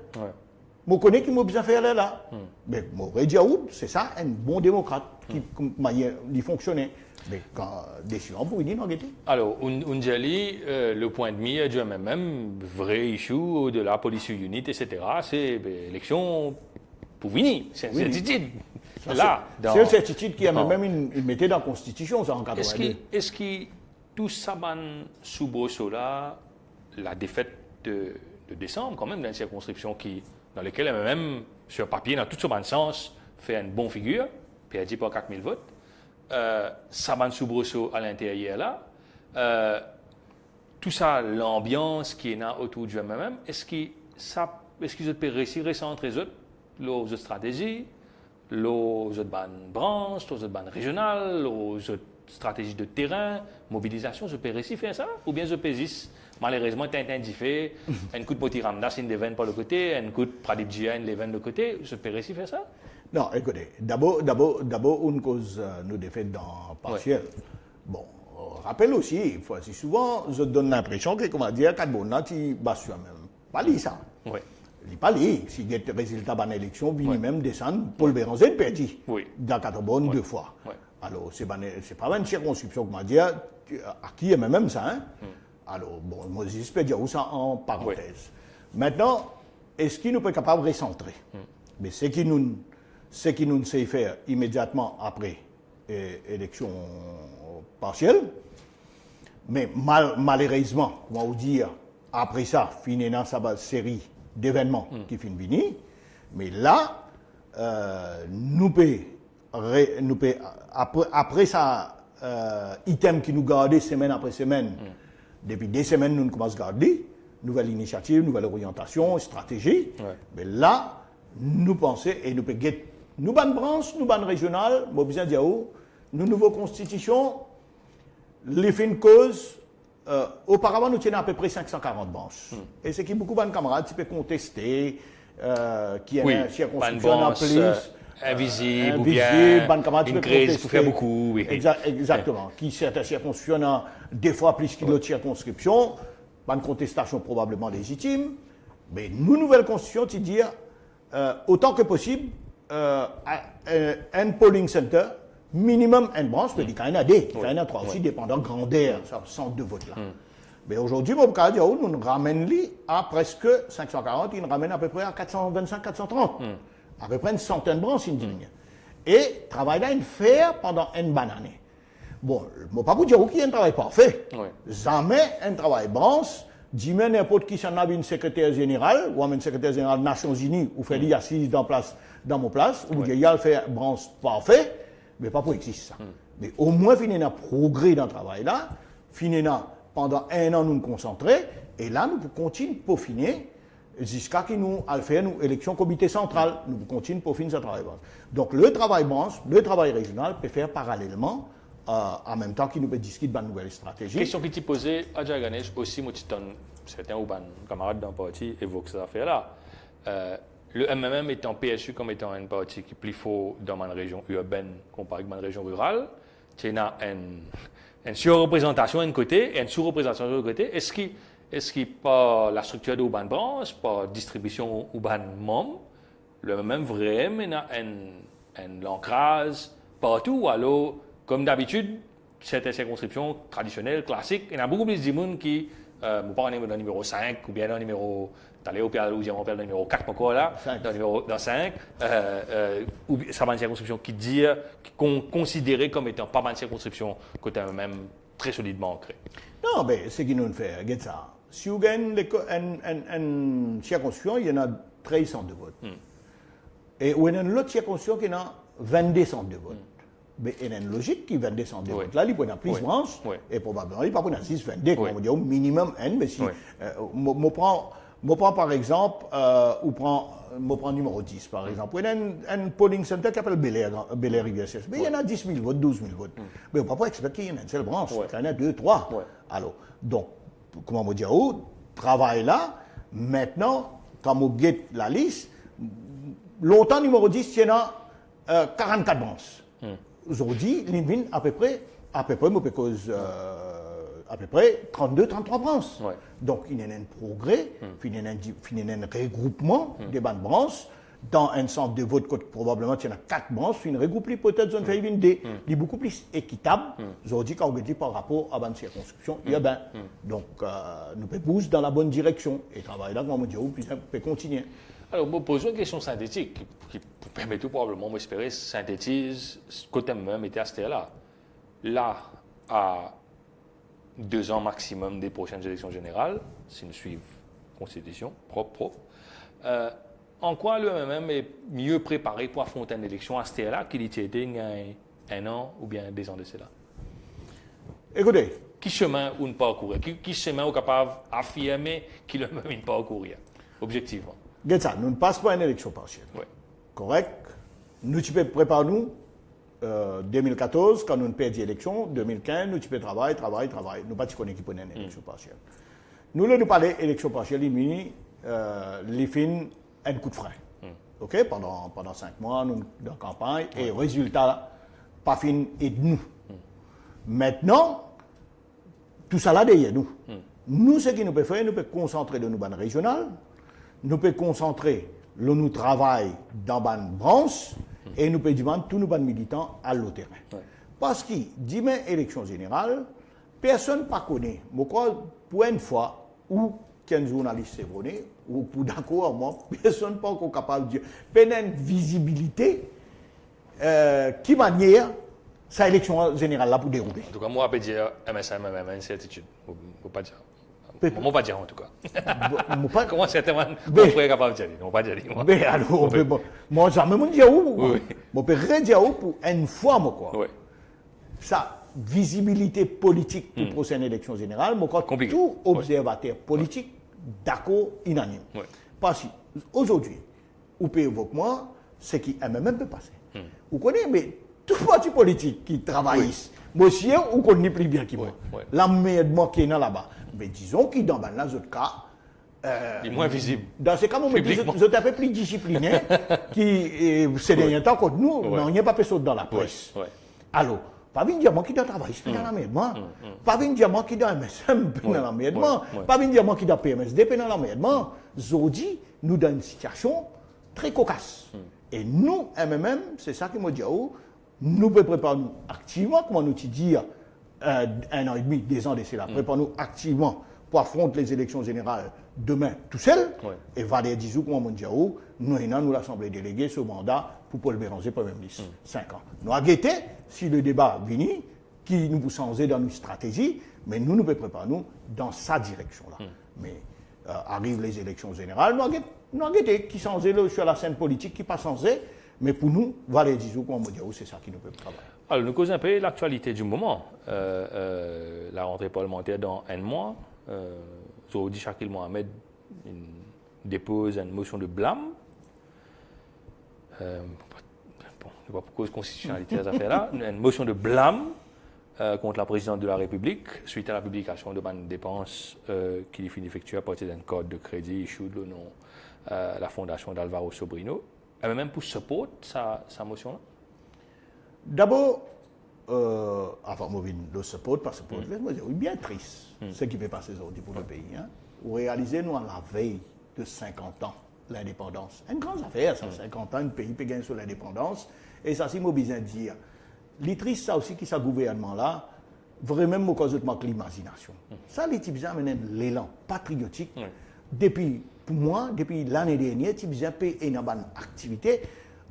Je connais qui m'a besoin faire là. Mais moi, Diaoud, c'est ça, un bon démocrate qui fonctionnait. Mais quand décision pour une alors, Unjali, le point de mire du MMM, vrai issue de la police unit, etc., c'est l'élection pour venir. C'est une certitude. C'est une certitude qui a même une mettait dans la Constitution, ça en 82. Est-ce que tout ça, sous là, la défaite de décembre, quand même, dans une circonscription dans laquelle MMM, sur papier, dans tout son bon sens, fait une bonne figure, puis elle dit pas 4000 votes. ça va soubresaut à l'intérieur là. Tout ça, l'ambiance qui est là autour du MMM, est-ce qu'ils peuvent réussir à recentrer les autres stratégies, les autres branches, les autres bandes régionales, les autres stratégies de terrain, mobilisation, je peux réussir à faire ça? Ou bien je peux juste, malheureusement, t'indiffé, un coup de Potiramdas, une devine par le côté, un coup de Pradip Jia, une devine de côté, je peux réussir à faire ça? Non, écoutez, d'abord, une cause nous défaite dans partiel. Ouais. Bon, rappelle aussi, souvent, je donne l'impression que, comment dire, quand on a tu bats sur même. Pas li ça. Oui. Il pas li. Si il y a des résultats de l'élection, il même descendre, Paul Béranger perdu. Oui. Dans Catobonne 2 fois. Oui. Alors, c'est pas une circonscription, comment dire, à qui est même ça, hein? Alors, bon, moi, j'espère dire ça en parenthèse. Oui. Maintenant, est-ce qu'il nous peut capable de recentrer? Mais ce qui nous sait faire immédiatement après élection partielle, mais malheureusement, on va dire, après ça, finit dans sa série d'événements qui finit venir, mais là, nous peut après ça, item qui nous gardait semaine après semaine, depuis des semaines, nous commençons à garder, nouvelle initiative, nouvelle orientation, stratégie, mais là, nous pensons, et nous pouvons nous ban branche, nous ban régional, moi besoin dire nous nouvelle constitution, les fins de cause, auparavant nous tenions à peu près 540 branches. Et c'est qui beaucoup de camarades qui peuvent contester, qui a une circonscription en plus. Invisible, ou bien une crise pour faire beaucoup. Oui. Exactement. Qui certaines circonscriptions des fois plus que d'autres circonscriptions, pas une contestation probablement légitime, mais nous nouvelle constitution, tu dis autant que possible, un polling center, minimum une branche, mais il y en a deux, il y en a trois aussi, dépendant de grandeur, ça centre de vote là. Mais aujourd'hui, nous nous ramène à presque 540, il nous ramène à peu près à 425-430. À peu près une centaine de branches, et travail là, il fait pendant une bonne année. Bon, je ne vais pas vous dire qu'il y a un travail parfait. Jamais un travail branche. Dis-moi n'importe qui s'en a une secrétaire générale, ou un secrétaire général des Nations Unies, ou fait assise dans mon place, ou il y a fait branche parfait, mais pas pour exister ça. Mais au moins, finir un progrès dans le travail là, finir pendant un an, nous nous concentrer, et là, nous continuons pour finir, jusqu'à ce que nous allons faire une élection comité central. Nous continuons pour finir ce travail branche. Donc, le travail branche, le travail régional peut faire parallèlement, en même temps qu'il nous peut discuter de nouvelles stratégies. Question qui t'est posée à Ganesh aussi, moi, certains ou camarades d'un parti évoquent cette affaire-là. Le MMM étant PSU comme étant un parti qui est plus fort dans ma région urbaine comparé à ma région rurale, il y a une surreprésentation d'un côté et une sous-représentation de l'autre côté. Est-ce que par la structure de Urban Branch, par distribution Urban Mom, le MMM vraiment un ancrage partout, alors comme d'habitude, certaines circonscriptions traditionnelles, classiques, il y a beaucoup plus de monde qui, vous parlez dans le numéro 5, ou bien dans le numéro, d'aller au numéro 4 encore là, dans 5, ou ça va une circonscription qui dit, qu'on considérait comme étant pas mal de circonscriptions, côté même très solidement ancrées. Non, mais ce qui nous fait, regarde ça. Si vous gagnez une circonscription, il y en a 13 centres de vote. Et il y a une autre circonscription qui a 22 centres de vote. Mais il y a une logique qui va descendre des votes. Là, il y a plus de branches, et probablement, il n'y a pas 6, 22, comme on dit, au minimum N. Mais si, je prends par exemple, je prends numéro 10, par exemple. Il y a un polling center qui s'appelle Bel-Air Rivière. Mais il y en a 10 000 votes, 12 000 votes. Mais on ne peut pas expecter qu'il y ait une seule branche. Il y en a 2, 3. Alors, donc, comment on dit, travail là, maintenant, quand on guette la liste, longtemps, numéro 10, il y en a 44 branches. Aujourd'hui, l'INVIN à peu près, à peu près 32-33 branches. Donc, il y a un progrès, il y a un regroupement des bandes branches. Dans un centre de vote, probablement, il y en a 4 branches, il regroupe peut-être zone fait il est beaucoup plus équitable, aujourd'hui, quand on regarde par rapport à la circonscription urbaine. Donc, nous pouvons bouger dans la bonne direction et travailler là, comme on dit, puis on peut continuer. Alors, je pose une question synthétique qui permet tout probablement d'espérer synthétise ce côté même était à ce là. Là, à 2 ans maximum des prochaines élections générales, si nous suivons la Constitution propre, en quoi le MMM est mieux préparé pour affronter une élection à ce là qu'il était 1 an ou bien 2 ans de cela? Écoutez. Qui chemin ou ne parcourir? Qui chemin est capable d'affirmer qu'il ne peut pas parcourir, objectivement? Regarde ça, nous ne passons pas une élection partielle. Oui. Correct? Nous, tu peux préparer nous, 2014, quand nous ne perdons l'élection, 2015, nous, tu peux travailler. Nous pas connaître qui prenait une élection partielle. Nous, nous parlons d'élection partielle, les fins, un coup de frein. OK? Pendant 5 mois, nous, dans la campagne, et résultat, pas fin et de nous. Maintenant, tout ça là derrière nous. Nous, ce que nous pouvons faire, nous pouvons concentrer dans nos bandes régionales, nous pouvons concentrer nous travail dans bandes branches, et nous pouvons demander tous nos bandes militants à l'autre terrain. Parce que, demain, élection générale, personne ne connaît. Je crois, pour une fois, ou qu'un journaliste s'est donné, ou pour d'accord, moi, personne n'est pas encore capable de dire, une visibilité qui manière sa élection générale là pour dérouler. En tout cas, moi, je peux dire MSM, une certitude. Je ne peux pas dire. Je ne peux pas dire en tout cas. Comment certainement vous êtes capable de dire? Je ne peux pas dire. Mais alors, moi, jamais me dire où. Je peux rien dire où pour une fois, moi, quoi. Sa visibilité politique pour la prochaine élection générale, moi, quand tout observateur politique, d'accord, unanime. Parce qu'aujourd'hui, vous pouvez évoquer moi, ce qui MMM peut passer. Vous connaissez, mais tout parti politique qui travaille, monsieur, ou qu'on n'est plus bien qui moi. La meilleure de moi qui est là-bas. Mais disons qu'il dans les autres cas, il est moins visible. Dans ces cas, vous êtes un peu plus discipliné, qui ces derniers temps, contre nous, on n'y a pas personne dans la presse. Alors, pas venir dire moi qui doit travailler, c'est dans la merde. Pas venir dire moi qui doit MSM, c'est dans la merde. Pas venir dire moi qui doit PMSD, c'est dans la merde. Zodi, nous dans une situation très cocasse. Et nous, MMM, c'est ça qui m'a dit, nous pouvons préparer nous activement, comment nous dire, 1 an et demi, 2 ans de cela, préparons-nous activement pour affronter les élections générales demain tout seul. Et Valère Dizou, comme on dit, nous l'Assemblée déléguée, ce mandat pour Paul Béranger, Premier ministre, 5 ans. Nous avons guetté, si le débat vient, qui nous peut changer dans nos stratégies, mais nous pouvons préparer nous dans sa direction-là. Mais arrivent les élections générales, nous avons guetté qui changer sur la scène politique, qui pas changé. Mais pour nous, Valère Dizou, comme on dit, c'est ça qui nous peut travailler. Alors, nous causons un peu l'actualité du moment. La rentrée parlementaire dans un mois. Zoudi Chakil Mohamed dépose une motion de blâme. Bon, je ne sais pas pour cause de constitutionnalité de cette affaire-là. Une motion de blâme contre la présidente de la République suite à la publication de bandes de dépenses qu'il finit effectuer à partir d'un code de crédit issu de nom la fondation d'Alvaro Sobrino. Même pour support sa motion-là? D'abord, avant de le support, pas support, laisse-moi dire, bien triste ce qui peut passer aujourd'hui pour le pays. Vous réalisez, nous, à la veille de 50 ans, l'indépendance. Une grande affaire, ça, 50 ans, un pays peut gagner sur l'indépendance. Et ça, c'est moi besoin de dire. Les triste, ça aussi, qui ce gouvernement-là, vraiment, cause de l'imagination. Ça, les types amènent l'élan patriotique. Depuis, pour moi, depuis l'année dernière, tu as fait une bonne activité,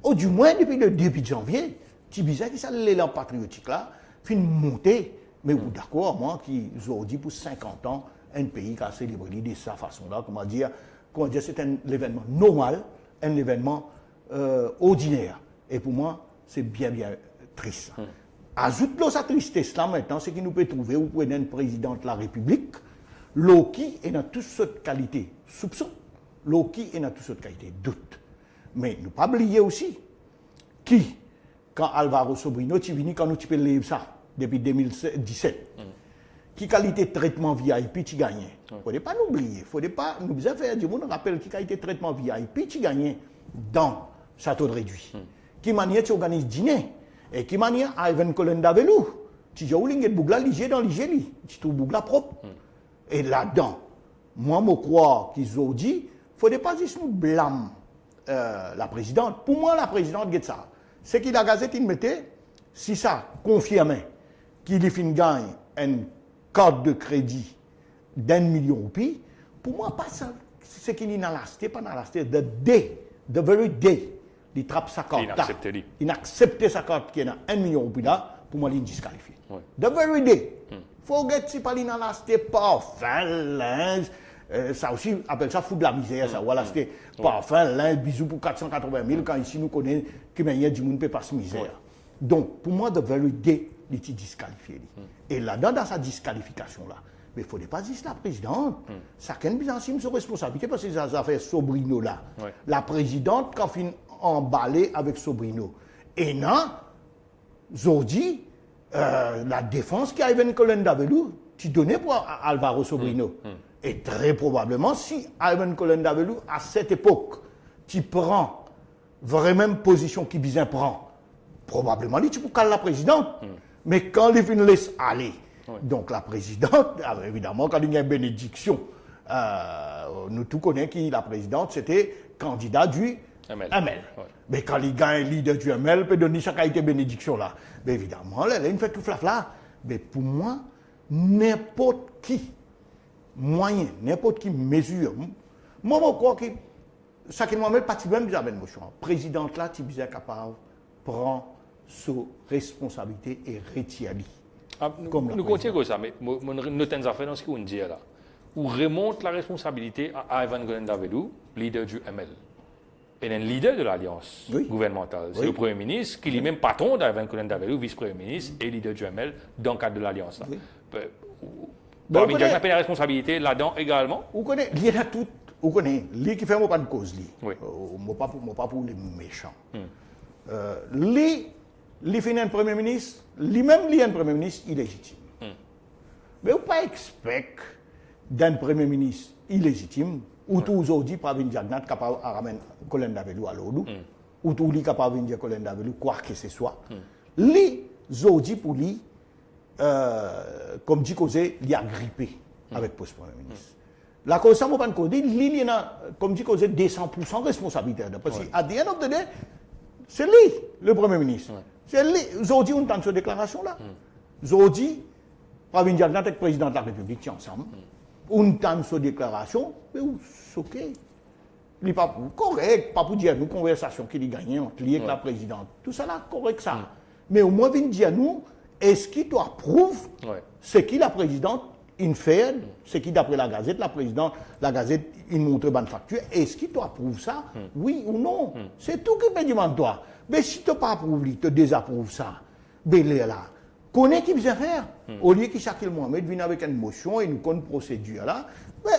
ou du moins depuis le début de janvier, tu as ça l'élan patriotique là, fin monter, mais vous d'accord, moi qui aujourd'hui pour 50 ans, un pays qui a célébré de sa façon-là, comment dire, c'est un événement normal, un événement ordinaire. Et pour moi, c'est bien triste. Ajoute-le sa tristesse là maintenant, ce qui nous peut trouver, vous prenez un président de la République, qui est dans toutes sortes de qualités, soupçon, qui est dans toutes sortes de qualités, doute. Mais ne pas oublier aussi, quand Alvaro Sobrino, tu viens quand nous tu peux lire ça, depuis 2017, qui qualité de traitement VIP tu gagnes. Il ne faut pas nous oublier, il ne faut pas nous faire du monde rappelle qui qualité de traitement VIP tu gagnes dans Château de Réduit. Qui manière tu organises dîner, et qui manière à Even Colenda Velou, tu dis, où est Bougla, l'IG dans l'IG, tu trouves Bougla propre. Et là-dedans, moi, je crois qu'ils ont dit, il ne faut pas juste nous blâmer la présidente. Pour moi, la présidente, ça. C'est que la Gazette, il mettait, si ça confirmait qu'il gagne un carte de crédit d'1 million de roupies, pour moi, pas ça. C'est qu'il n'a pas dans la the very day, il trappe sa carte. Il accepte sa carte qui est dans 1 million de roupies là, pour moi, il est disqualifié. The very day. Faut que si pas l'inalaste parfum, linge, ça aussi appelle ça fou de la misère, ça. Voilà, c'était parfum, linge, bisous pour 480 000 quand ici nous connaissons que manière du monde peut pas se misère. Donc, pour moi, de valider, il est disqualifié. Et là-dedans, dans sa disqualification-là, mais il ne faudrait pas dire la présidente. Ça a bien sûr sa responsabilité parce que ça a fait Sobrino là. Ouais. La présidente, quand elle emballée avec Sobrino. Et non, Zordi, la défense qui a Ivan Collen Davelou, tu donnais pour Alvaro Sobrino. Et très probablement, si Ivan Collen Davelou, à cette époque, tu prends vraiment position qui bien prend, probablement, tu peux caler la présidente. Mais quand les filles laissent aller, donc la présidente, évidemment, quand il y a une bénédiction, nous tous connaissons qui la présidente, c'était candidat du ML. Ouais. Mais quand il gagne un leader du ML, il peut donner chaque qualité bénédiction là. Mais évidemment, là, il fait tout flafla. Mais pour moi, n'importe qui moyen, n'importe qui mesure, moi, je crois que ça qui m'a mis parti même jamais de motion. Présidente là, tu es capable de prendre sa responsabilité et retirer. Nous continuons comme ça, mais nous avons affaires dans ce qu'on dit là. Où remonte la responsabilité à Ivan Collen Davelou, leader du ML. Et un leader de l'alliance gouvernementale. C'est le Premier ministre qui est même patron d'Ivan Collen Davelou, vice-premier ministre et leader du ML dans le cadre de l'alliance. Vous avez la responsabilité là-dedans également. Vous connaissez, il y a tout. Vous connaissez, lui qui fait pas de cause, lui. Pas pour les méchants. Lui fait un Premier ministre, lui-même, lui un Premier ministre illégitime. Mais vous ne pouvez pas expecter d'un Premier ministre illégitime, ou tout aujourd'hui, par une diagnate capable de ramener Collen Davelou à l'eau, ou tout lui capable de dire Collen Davelou, quoi que ce soit. Lui, aujourd'hui, pour lui, comme dit Causé, il a grippé avec le poste Premier ministre. La cause, ça ne va pas dire, lui, il a, comme dit Causé, 200% responsabilité. Parce qu'à the end of the day, c'est lui, le Premier ministre. C'est lui. Aujourd'hui, on entend cette déclaration-là. Aujourd'hui, par une diagnate avec le président de la République, ensemble. On entend cette déclaration, mais c'est OK. Il n'est pas correct, pas pour dire nous, conversation qu'il a gagnée entre lui et la présidente. Tout ça là, correct ça. Mais au moins, il dit à nous, est-ce qu'il doit prouver ce qui la présidente in fait, ce qui d'après la Gazette, la Gazette, il montre bonne facture, est-ce qu'il doit prouver ça, oui ou non? C'est tout qui peut demander toi. Mais si tu n'as pas approuvé, tu désapprouves ça, ben là, connais qui vient faire. Au lieu que Shakil Mohamed vienne avec une motion et nous connaît une procédure là, mais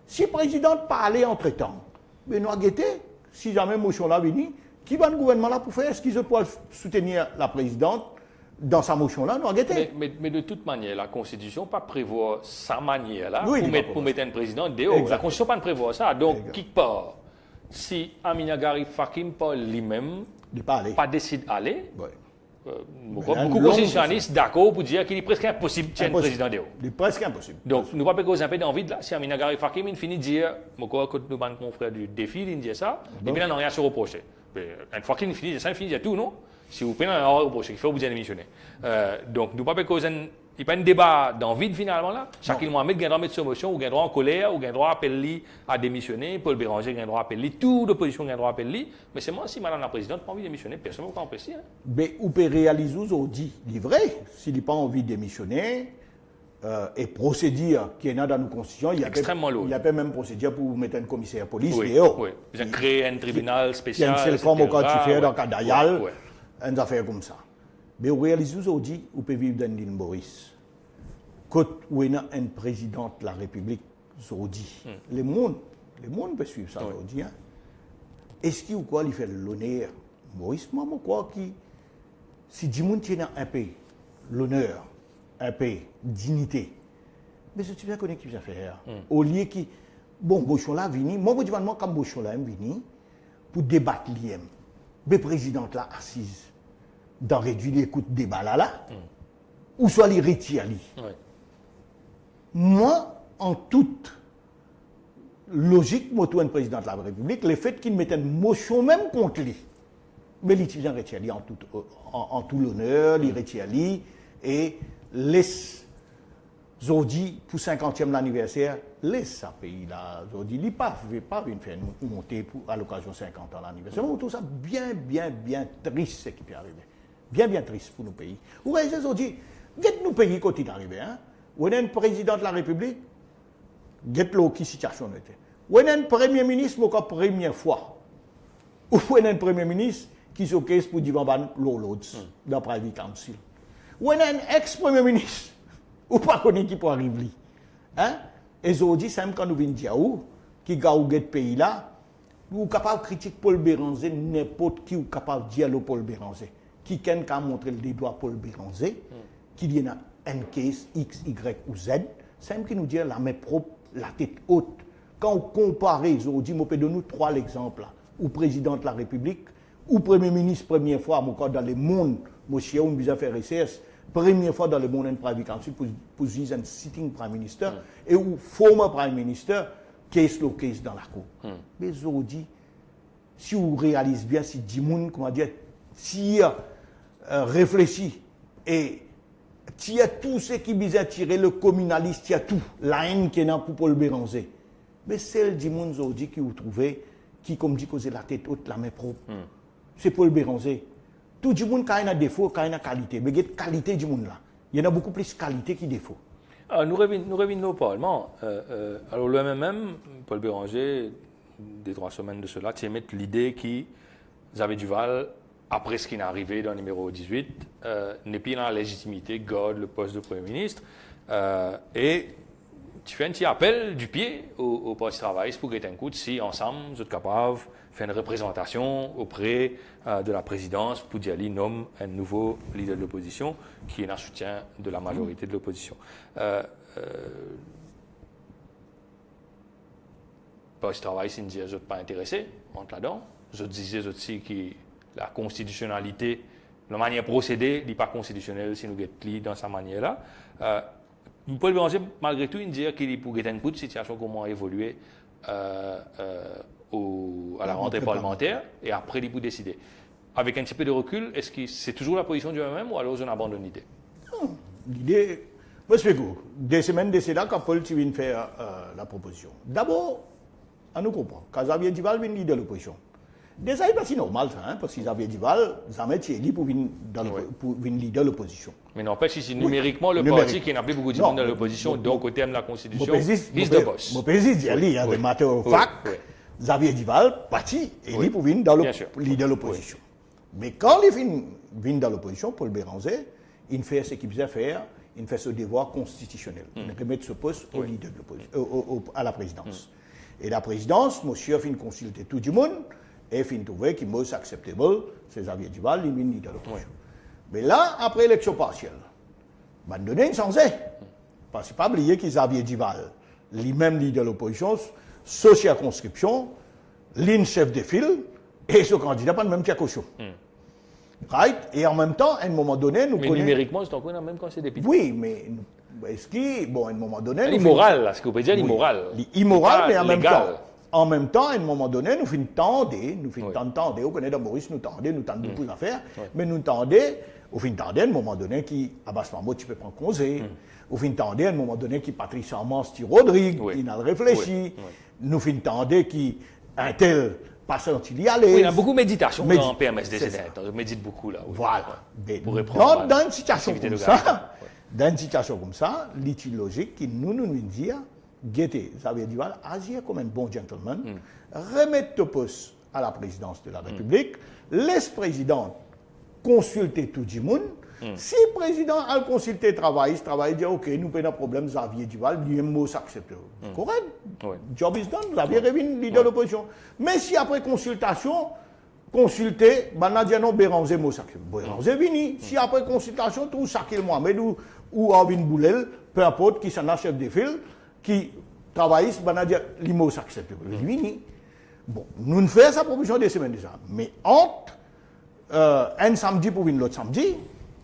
si le président parlait entre-temps, mais nous avons guetté, si jamais une motion là vient, qui va le gouvernement là pour faire? Est-ce qu'ils peuvent soutenir la présidente dans sa motion-là, nous avons guetté. Mais de toute manière, la Constitution pas prévoit sa manière-là pour mettre un président dehors. La Constitution pas prévoit ça. Donc, quelque part, si Amina Garib Fakim pas lui-même pas décide d'aller, beaucoup de constitutionnalistes d'accord pour dire qu'il est presque impossible de tenir un président dehors. Il est presque impossible. Donc, nous ne pouvons pas un peu d'envie de là. Si Amina Garib Fakim il finit de dire, quand nous avons mon frère du défi, il dit ça, et bien, on n'a rien à se reprocher. Une fois qu'il finit de ça, il finit de tout, non? Si vous prenez un reproche, il faut vous démissionner. Donc, nous ne pouvons pas causer il n'y a pas un débat d'envie finalement là. Shakil Mohamed a droit à mettre sur motion, ou a droit en colère, ou a droit à appeler à démissionner. Paul Béranger a droit à appeler. Toute l'opposition a droit à appeler. Mais c'est moi, si madame la présidente n'a pas envie de démissionner, personne ne peut empêcher. Mais vous pouvez réaliser aujourd'hui, il est vrai, s'il n'a pas envie de démissionner, et procédure qui est dans nos constitutions, il y a extrêmement lourd. Il y a pas même procédure pour mettre un commissaire de police. Oui, ils ont créé un tribunal spécial. Il y a une seule forme quand tu fais dans Kadayal. Une affaire comme ça. Mais vous réalisez aujourd'hui, vous pouvez vivre dans l'île Maurice. Quand vous avez un président de la République, aujourd'hui, le monde peut suivre ça aujourd'hui. Hein? Est-ce qu'il ou quoi il fait l'honneur? Maurice, moi, je crois que si du monde tient un pays, l'honneur, un pays, dignité, mais c'est bien connu qui vient faire. Au lieu qui, bon, Bochon là, vini, moi, je dis comme Bochon là, vini, pour débattre l'IM. Le président là, assise, dans réduire l'écoute débat là, ou soit les retirer. Moi, en toute logique, moi, un président de la République, le fait qu'il mette une motion même contre lui, mais il retire en tout l'honneur, il retire et laisse aujourd'hui, pour 50e anniversaire, laisse ça pays là. Aujourd'hui, il ne pas faire monter à l'occasion 50 ans l'anniversaire. Je trouve ça bien triste ce qui peut arriver. Bien triste pour nos pays. Vous voyez, aujourd'hui, guette nos pays quand il est arrivé. Hein? Vous avez un président de la République, guette l'eau qui situation était. Vous avez un premier ministre, mais première fois. Vous avez un premier ministre, qui s'occupe pour dire l'autre dans le Privy Council. Ou un ex-premier ministre, ou pas connu qui peut arriver. Hein? Et aujourd'hui, c'est même quand nous venons dire qui gagne le pays là, vous êtes capable de critiquer Paul Béranger, n'importe qui est capable de dire le Paul Béranger. Qui a montré le doigt Paul Béranger, qui dit un case X, Y ou Z, c'est même qui nous dit la main propre, la tête haute. Quand on compare aujourd'hui, je peux donner 3 exemples. Ou président de la République, ou premier ministre, première fois, dans le monde, monsieur, on a fait RCS, première fois dans le monde, un private council pour dire un sitting prime minister, et ou former prime minister, case le case dans la cour. Mais aujourd'hui, si vous réalisez bien, si Dimoun, comment dire, si réfléchit et il y a tout ce qui vise à tirer le communaliste, il y a tout, la haine qui est dans pour Paul Béranger. Mais c'est le Dimoun aujourd'hui qui vous trouvez, qui, comme dit, cause la tête haute, la main propre. C'est Paul Béranger. Tout le monde a un défaut, a une qualité. Mais il y a une qualité du monde là. Il y en a beaucoup plus de qualité que de défaut. Nous revenons au Parlement. Alors, le MMM, Paul Béranger, des 3 semaines de cela, tu émets l'idée que Xavier Duval, après ce qui est arrivé dans le numéro 18, n'est plus dans la légitimité, garde le poste de Premier ministre. Et tu fais un petit appel du pied au Parti travailliste pour que tu si ensemble, vous êtes capables de faire une représentation auprès de la présidence pour dire qu'il nomme un nouveau leader de l'opposition qui est en soutien de la majorité de l'opposition. Le Parti travailliste ne disait pas intéressé, entre là-dedans. Je disais aussi que la constitutionnalité, la manière de procéder n'est pas constitutionnelle si nous sommes dans sa manière-là. Paul Béranger, malgré tout, il dit qu'il pourrait être une situation comment évoluer à la rentrée parlementaire et après, il peut décider. Avec un petit peu de recul, est-ce que c'est toujours la position du même ou alors on abandonne l'idée? L'idée, je vais expliquer. Des semaines de cela, quand Paul vient faire la proposition. D'abord, on nous comprend. Quand Xavier Duval vient leader de l'opposition. Déjà, c'est pas si normal, ça, hein, parce que Xavier Duval, jamais est élu pour venir leader de l'opposition. Mais n'empêche, ici, numériquement, le parti qui n'a plus beaucoup de monde dans l'opposition, donc au terme de la Constitution, il de boss. Mon président dit, il y a des matter of fact, Xavier Duval, parti, élu pour venir dans le leader de l'opposition. Mais quand il vient dans l'opposition, Paul Béranger, il fait ce qu'il faisait faire, il fait ce devoir constitutionnel. Il remet ce poste au leader de l'opposition, à la présidence. Et la présidence, monsieur fin consulter tout le monde, et fin trouver qu'il est acceptable, c'est Xavier Duval, il vient leader de l'opposition. Mais là, après l'élection partielle, il donné une changé. Parce qu'il ne faut pas oublier que Xavier Duval, lui-même leader de l'opposition, sa circonscription, ligne chef de file, et ce candidat pas le même caution. Right? Et en même temps, à un moment donné, nous connaissons. Mais numériquement, c'est encore le même quand c'est des Oui, mais est-ce que, bon, à un moment donné. L'immoral, là, ce qu'on peut dire, l'immoral. L'immoral, mais en même temps, à un moment donné, nous finissons tendre, on connaît dans Maurice, nous tendons beaucoup d'affaires, mais nous tendons, au fin tendre, à un moment donné, qui, Abbas Mahmoud, tu peux prendre congé, au fin tendre, à un moment donné, qui Patrice Armand, qui Rodrigue, qui n'a réfléchi, nous fin tendre, qui un tel passant il y allait. Oui, il y a beaucoup de méditation dans PMSD, on médite beaucoup là. Voilà. Pour reprendre dans une situation comme ça, l'utile logique qui nous dit, Guettez, Xavier Duval, agir comme un bon gentleman, remettre le poste à la présidence de la République, laisse le président consulter tout le monde. Si le président a consulté le travail, dit ok, nous avons un problème, Xavier Duval, lui mot s'accepte. Correct. Job is done, Xavier revient leader de l'opposition. Mais si après consultation, consulter, dit non, Béranger mot s'accepte. Béranger vini. Si après consultation, tout Sakil Mohamed ou Arvin Boulel, peu importe, qui s'en a chef de file, qui travaille, dit l'IMO s'accepte. Vini. Bon, nous faisons sa proposition des semaines déjà. Mais entre un samedi pour venir l'autre samedi,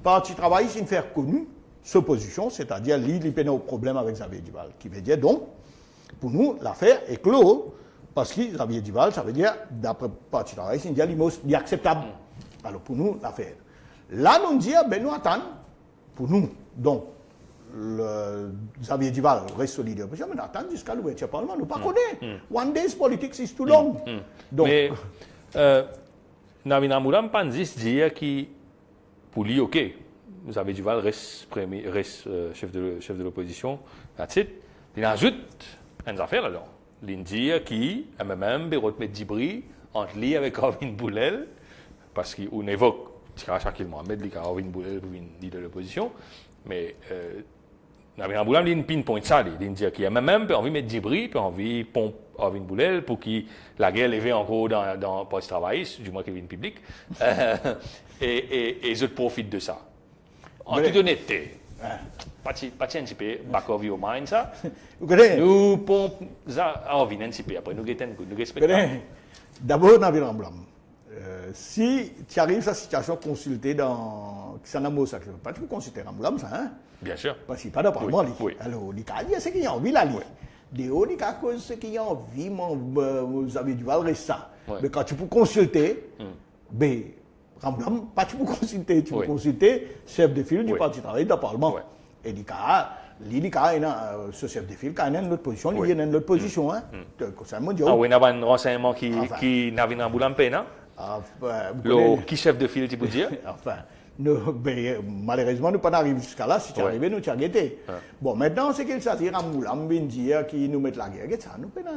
Parti travail, c'est une faire connue sa position, c'est-à-dire il y a un problème avec Xavier Duval, qui veut dire donc, pour nous, l'affaire est close, parce que Xavier Duval, ça veut dire, d'après Parti travail, c'est acceptable. Alors pour nous, l'affaire. Là, nous disons, ben nous attendons, pour nous, donc, Xavier Duval reste solide, mais nous attendons jusqu'à l'ouverture du Parlement, nous ne connaissons pas. One day's politics is too long. Donc, mais, Navina Moulam Panzis dit que pour lui, ok, Xavier Duval reste chef de l'opposition, that's it. Il ajoute une affaire là-dedans. Il dit qu'il a même Bérot Medjibri entre lui avec Arvin Boulel, parce qu'on évoque Shakil Mohamed, qui a envie de bouler pour une leader de l'opposition, mais Nabil Ramboulam, il pinpoint ça, il dit qu'il y a même envie de mettre Djibri, puis envie de pomper Arvin Boulel pour que la guerre lève encore dans le poste travailliste, du moins qu'il y ait une public, et je profite de ça. En toute honnêteté, pas un petit peu, back of your mind, ça. Nous pompons ça à Arvin un petit peu, après nous respectons. D'abord, Nabil Ramboulam, si tu arrives à cette situation consultée dans Kisanamo, ça pas tu peux consulter Ramboulam, ça, hein? Bien sûr. Parce qu'il n'y a pas de parlement. Oui. Alors, il y a ce qu'il y a envie là. Des hauts, il y a ce qu'il y a envie, vous avez du mal ça. Mais quand tu peux consulter, ben, Ramboulam, pas tu peux consulter, tu peux consulter chef de file du Parti travailliste dans le Parlement. Et il y a ce chef de file qui a une autre position, il y a une autre position. Ah oui, il y a un renseignement qui n'a pas Ramboulam, non? Qui chef de file, tu peux dire? Enfin. Malheureusement, nous ne pouvons pas arriver jusqu'à là. Si tu arrives, nous t'as guetté. Bon, maintenant, c'est qu'il s'agit de Ramboulam, qui nous met la guerre. Ça, nous avons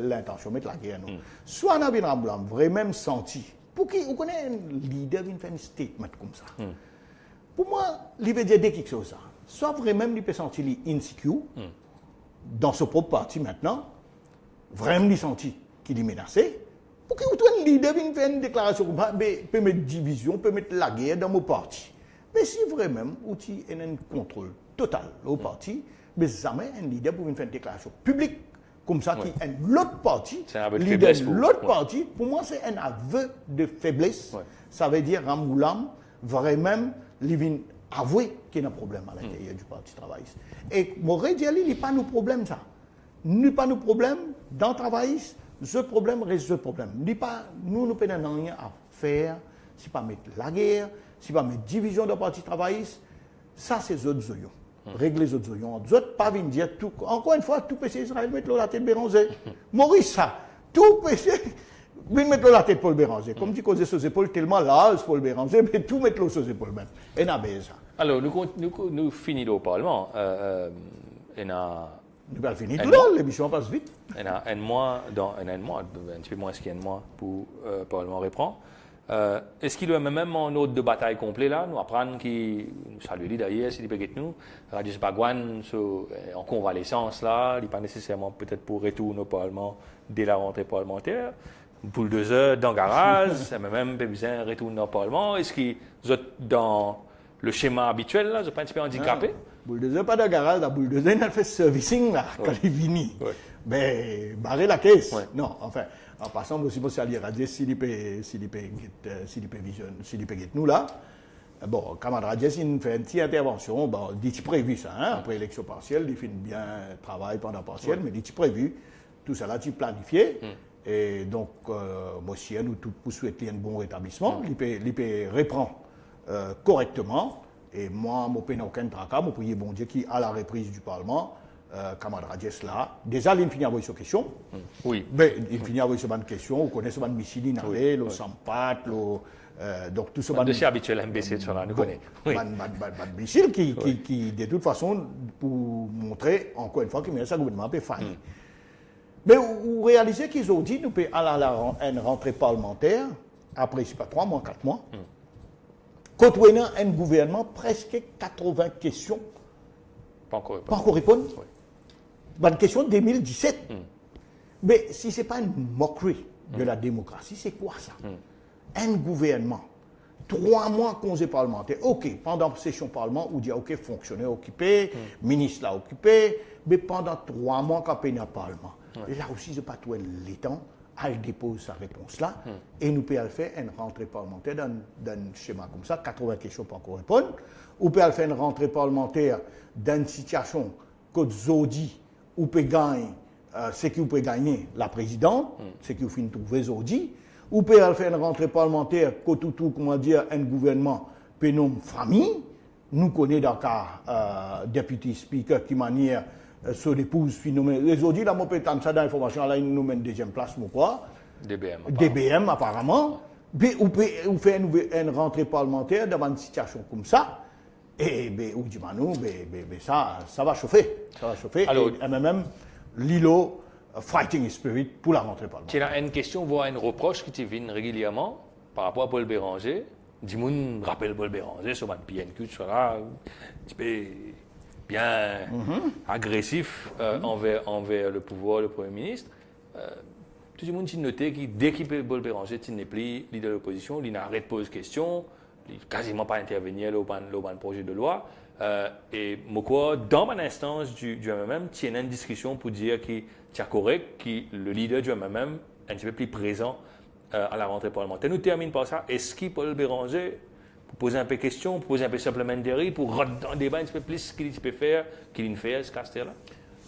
l'intention de mettre la guerre. Soit Nabil Ramboulam vraiment senti, pour qui vous connaissez un leader qui fait un statement comme ça. Pour moi, il veut dire quelque chose. Soit vraiment il peut sentir insecure dans ce propre parti maintenant, vraiment il sentit qu'il est menacé. Pour que vous un leader qui fait une déclaration comme ça, peut mettre division, peut mettre la guerre dans mon parti. Mais si vraiment, vous avez un contrôle total au parti, mais jamais un leader peut faire une déclaration publique comme ça qui est l'autre parti, leader de l'autre parti, pour moi c'est un aveu de faiblesse. Ça veut dire Ramboulam vraiment il avouer qu'il y a un problème à l'intérieur du Parti travailliste. Et Moré dit, il n'y a pas de problème ça. Il n'y a pas de problème dans le travailliste. Ce problème reste ce problème. Nous n'avons rien à faire, si pas mettre la guerre, si pas mettre division de parti travailliste. Ça, c'est les autres oignons. Régler les autres oignons. Les autres, pas venir dire tout. Encore une fois, tout PC Israël mettre la tête Béranger. Maurice, ça. Tout PC, mettre la tête Paul Béranger. Comme tu causes sur les épaules tellement larges, Paul Béranger, mais tout mettre sur les épaules même. Et n'a pas ça. Alors, nous finissons au Parlement. Nous allons finir tout là, l'émission passe vite. Il y a un mois, un petit peu moins qu'un mois pour le Parlement reprend. Est-ce qu'il y a même un autre de bataille complet là? Nous apprenons qu'il nous salue d'ailleurs, s'il peut être nous. Radius Bagwan en convalescence là, il n'est pas nécessairement peut-être pour retourner au Parlement dès la rentrée parlementaire. Boule 2 heures dans le garage, c'est même besoin de retourner au Parlement. Est-ce qu'il est dans le schéma habituel là, je pense un petit peu handicapé? Boule 2 heures, pas de garage, la boule 2 heures, il a fait servicing là, quand il est venu. Mais barrer la caisse. Non, enfin, en passant aussi pour saluer Radies, s'il peut nous là. Bon, camarade Radies, il fait une petite intervention, bon, il est prévu ça, hein, après l'élection partielle, il fait bien travail pendant partielle, mais il est prévu. Tout ça là, il est planifié. Et donc, moi aussi, nous tous pour souhaiter un bon rétablissement, il peut reprendre correctement. Et moi, je n'ai aucun tracas, je prie bon Dieu qui, à la reprise du Parlement, camarade Radies là, déjà, il finit avec cette question. Oui. Mais il finit avec cette question, vous connaissez ce Missili, le Sampat, donc tout ce de dossier habituel MBC, ça là, nous connaissons. Missili qui, de toute façon, pour montrer, encore une fois, qu'il mérite sa gouvernement peut faire. Mais vous réalisez qu'ils ont dit, nous pouvons aller à une rentrée parlementaire, après, c'est pas 3 mois, 4 mois. Quand on a un gouvernement, presque 80 questions. Pas encore répondre. Une question de 2017. Mais si ce n'est pas une moquerie de la démocratie, c'est quoi ça? Un gouvernement, 3 mois congé parlementaire. OK, pendant la session parlement, on dit OK, fonctionnaire occupé, ministre là occupé, mais pendant 3 mois, quand on a parlement. Là aussi, je ne sais pas tout les temps. Elle dépose sa réponse là et nous pouvons faire une rentrée parlementaire dans un schéma comme ça, 80 questions pour encore répondre. Ou peut faire une rentrée parlementaire dans une situation que Zodi ou peut gagner, c'est qui peut gagner la présidente, c'est qui finit trouver Zodi. Ou peut faire une rentrée parlementaire que tout comment dire, un gouvernement peut nommer famille. Nous connaissons dans le cas député speaker qui manière son épouse phénomène. Les autres, là, mon pétan, ça d'information, là, il nous mène deuxième place, mon quoi. DBM, apparemment. Puis, on fait une rentrée parlementaire dans une situation comme ça. Et, on dit, ça va chauffer. Ça va chauffer. Alors, et même, l'îlot, fighting spirit pour la rentrée parlementaire. Tu as une question, voire un reproche qui te vient régulièrement par rapport à Paul Béranger, dis-moi, rappelle Paul Béranger sur le PNQ, tu là, un petit peu bien agressif envers le pouvoir, le Premier ministre. Tout le monde a noté que dès qu'il peut Paul Béranger, il n'est plus leader de l'opposition, il n'arrête de poser questions, il n'a quasiment pas intervenir dans le projet de loi. Et moi, dans mon instance du MMM, il y a une discussion pour dire que c'est correct que le leader du MMM est un petit peu plus présent à la rentrée parlementaire. Nous terminons par ça. Est-ce que Paul Béranger, pour poser un peu de questions, pour poser un peu supplémentaire, pour rentrer dans le débat un petit peu plus, ce qu'il peut faire, qu'il ne fait, ce casse-là?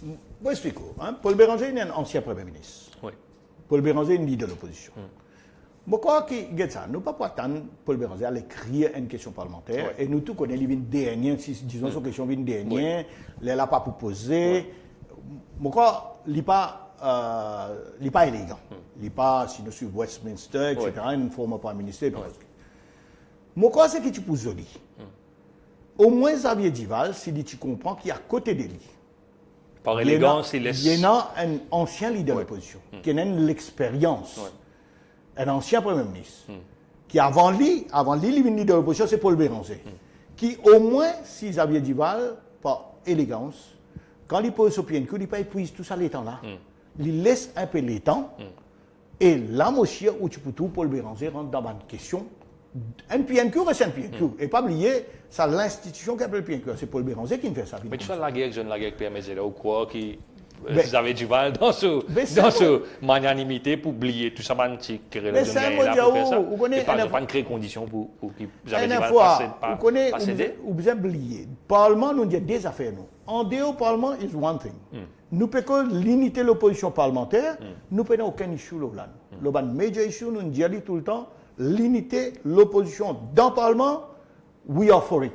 Je explique. Paul Béranger est un ancien Premier ministre. Oui. Paul Béranger est un leader de l'opposition. Je crois que ça, nous ne pouvons pas attendre Paul Béranger à écrire une question parlementaire. Et nous tous connaissons les dernières, disons son question dernière, elle n'a pas pour poser. Je crois qu'il n'est pas élégant. Il n'est pas, si nous suivons Westminster, etc., une forme de Premier ministre. Je crois que c'est que tu peux dire. Au moins, Xavier Duval, si tu comprends qu'il y a à côté de lui. Par élégance, il laisse. Il y a un ancien leader de l'opposition, qui a l'expérience. Un ancien Premier ministre, qui avant lui, il est leader de l'opposition, c'est Paul Béranger, qui au moins, si Xavier Duval, par élégance, quand il pose au PNQ, il ne épuise tout ça les temps-là. Il laisse un peu les temps, et là, monsieur, où tu peux tout, Paul Béranger rentre dans une question. Un PNQ reste un PNQ. Et pas oublier, c'est l'institution qui appelle le PNQ. C'est Paul Béranger qui me fait ça. Mais tu fais la guerre, je ne la guerre avec PMZ, ou quoi, qui. Vous avez du mal dans ce magnanimité pour oublier tout ça, qui crée le là pour faire ça. Et pas créer conditions pour que vous avez du mal à céder. Vous avez oublié. Le Parlement nous dit des affaires. En dehors, le Parlement is one thing. Nous pouvons limiter l'opposition parlementaire, nous n'avons aucun issue. Le major issue, nous disons tout le temps, limiter l'opposition dans le Parlement, we are for it.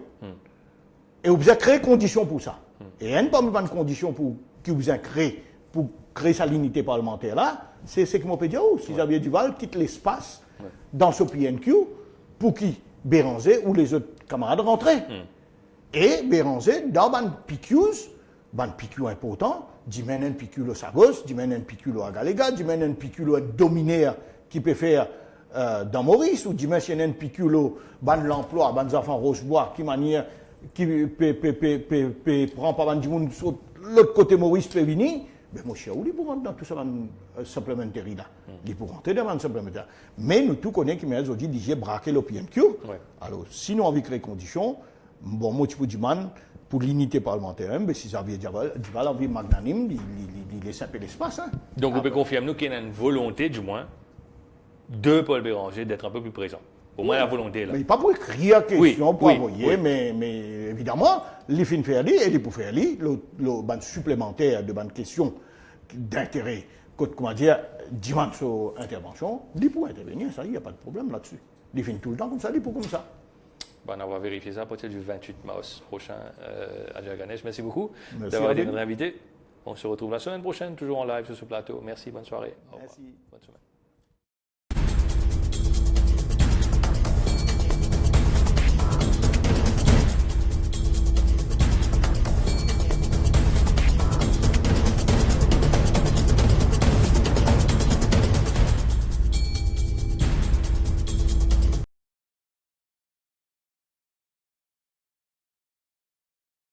Et vous avez créé conditions pour ça. Et il n'y a pas de conditions pour que vous avez créé pour créer sa unité parlementaire là, c'est ce que moi peux dire. Si Xavier Duval quitte l'espace dans ce PNQ pour qui Béranger ou les autres camarades rentrent. Et Béranger, dans un PQ important, dit mène un PQ au Sagos, dit mène un PQ à Galega, dit mène un PQ à Dominaire qui peut faire dans Maurice, ou dit mène un PQ à l'emploi, à les enfants Rochebois, qui prend pas du monde l'autre côté Maurice peut venir, mais mon cher, il pour rentrer dans tout ça supplémentaire là. Il pour rentrer dans le supplémentaire. Mais nous tous connaissons que nous dit j'ai braqué le PNQ. Alors, si nous avons créé conditions, bon, moi tu peux dire pour l'unité parlementaire, mais si Xavier Duval a envie magnanime, il laisse un peu l'espace. Donc, vous pouvez confirmer qu'il y a une volonté, du moins, de Paul Béranger d'être un peu plus présent. Au moins la volonté là. Mais pas pour écrire question, pour envoyer, mais évidemment, les fins faire et les pour faire le ban supplémentaire de ban question d'intérêt, comment dire, dimension intervention, il pour intervenir, ça, il n'y a pas de problème là-dessus. Les fins tout le temps comme ça, il pour comme ça. Bon, on va vérifier ça à partir du 28 mars prochain à Ganesh. Merci beaucoup d'avoir été notre invité. On se retrouve la semaine prochaine, toujours en live sur ce plateau. Merci, bonne soirée. Au revoir. Bonne semaine.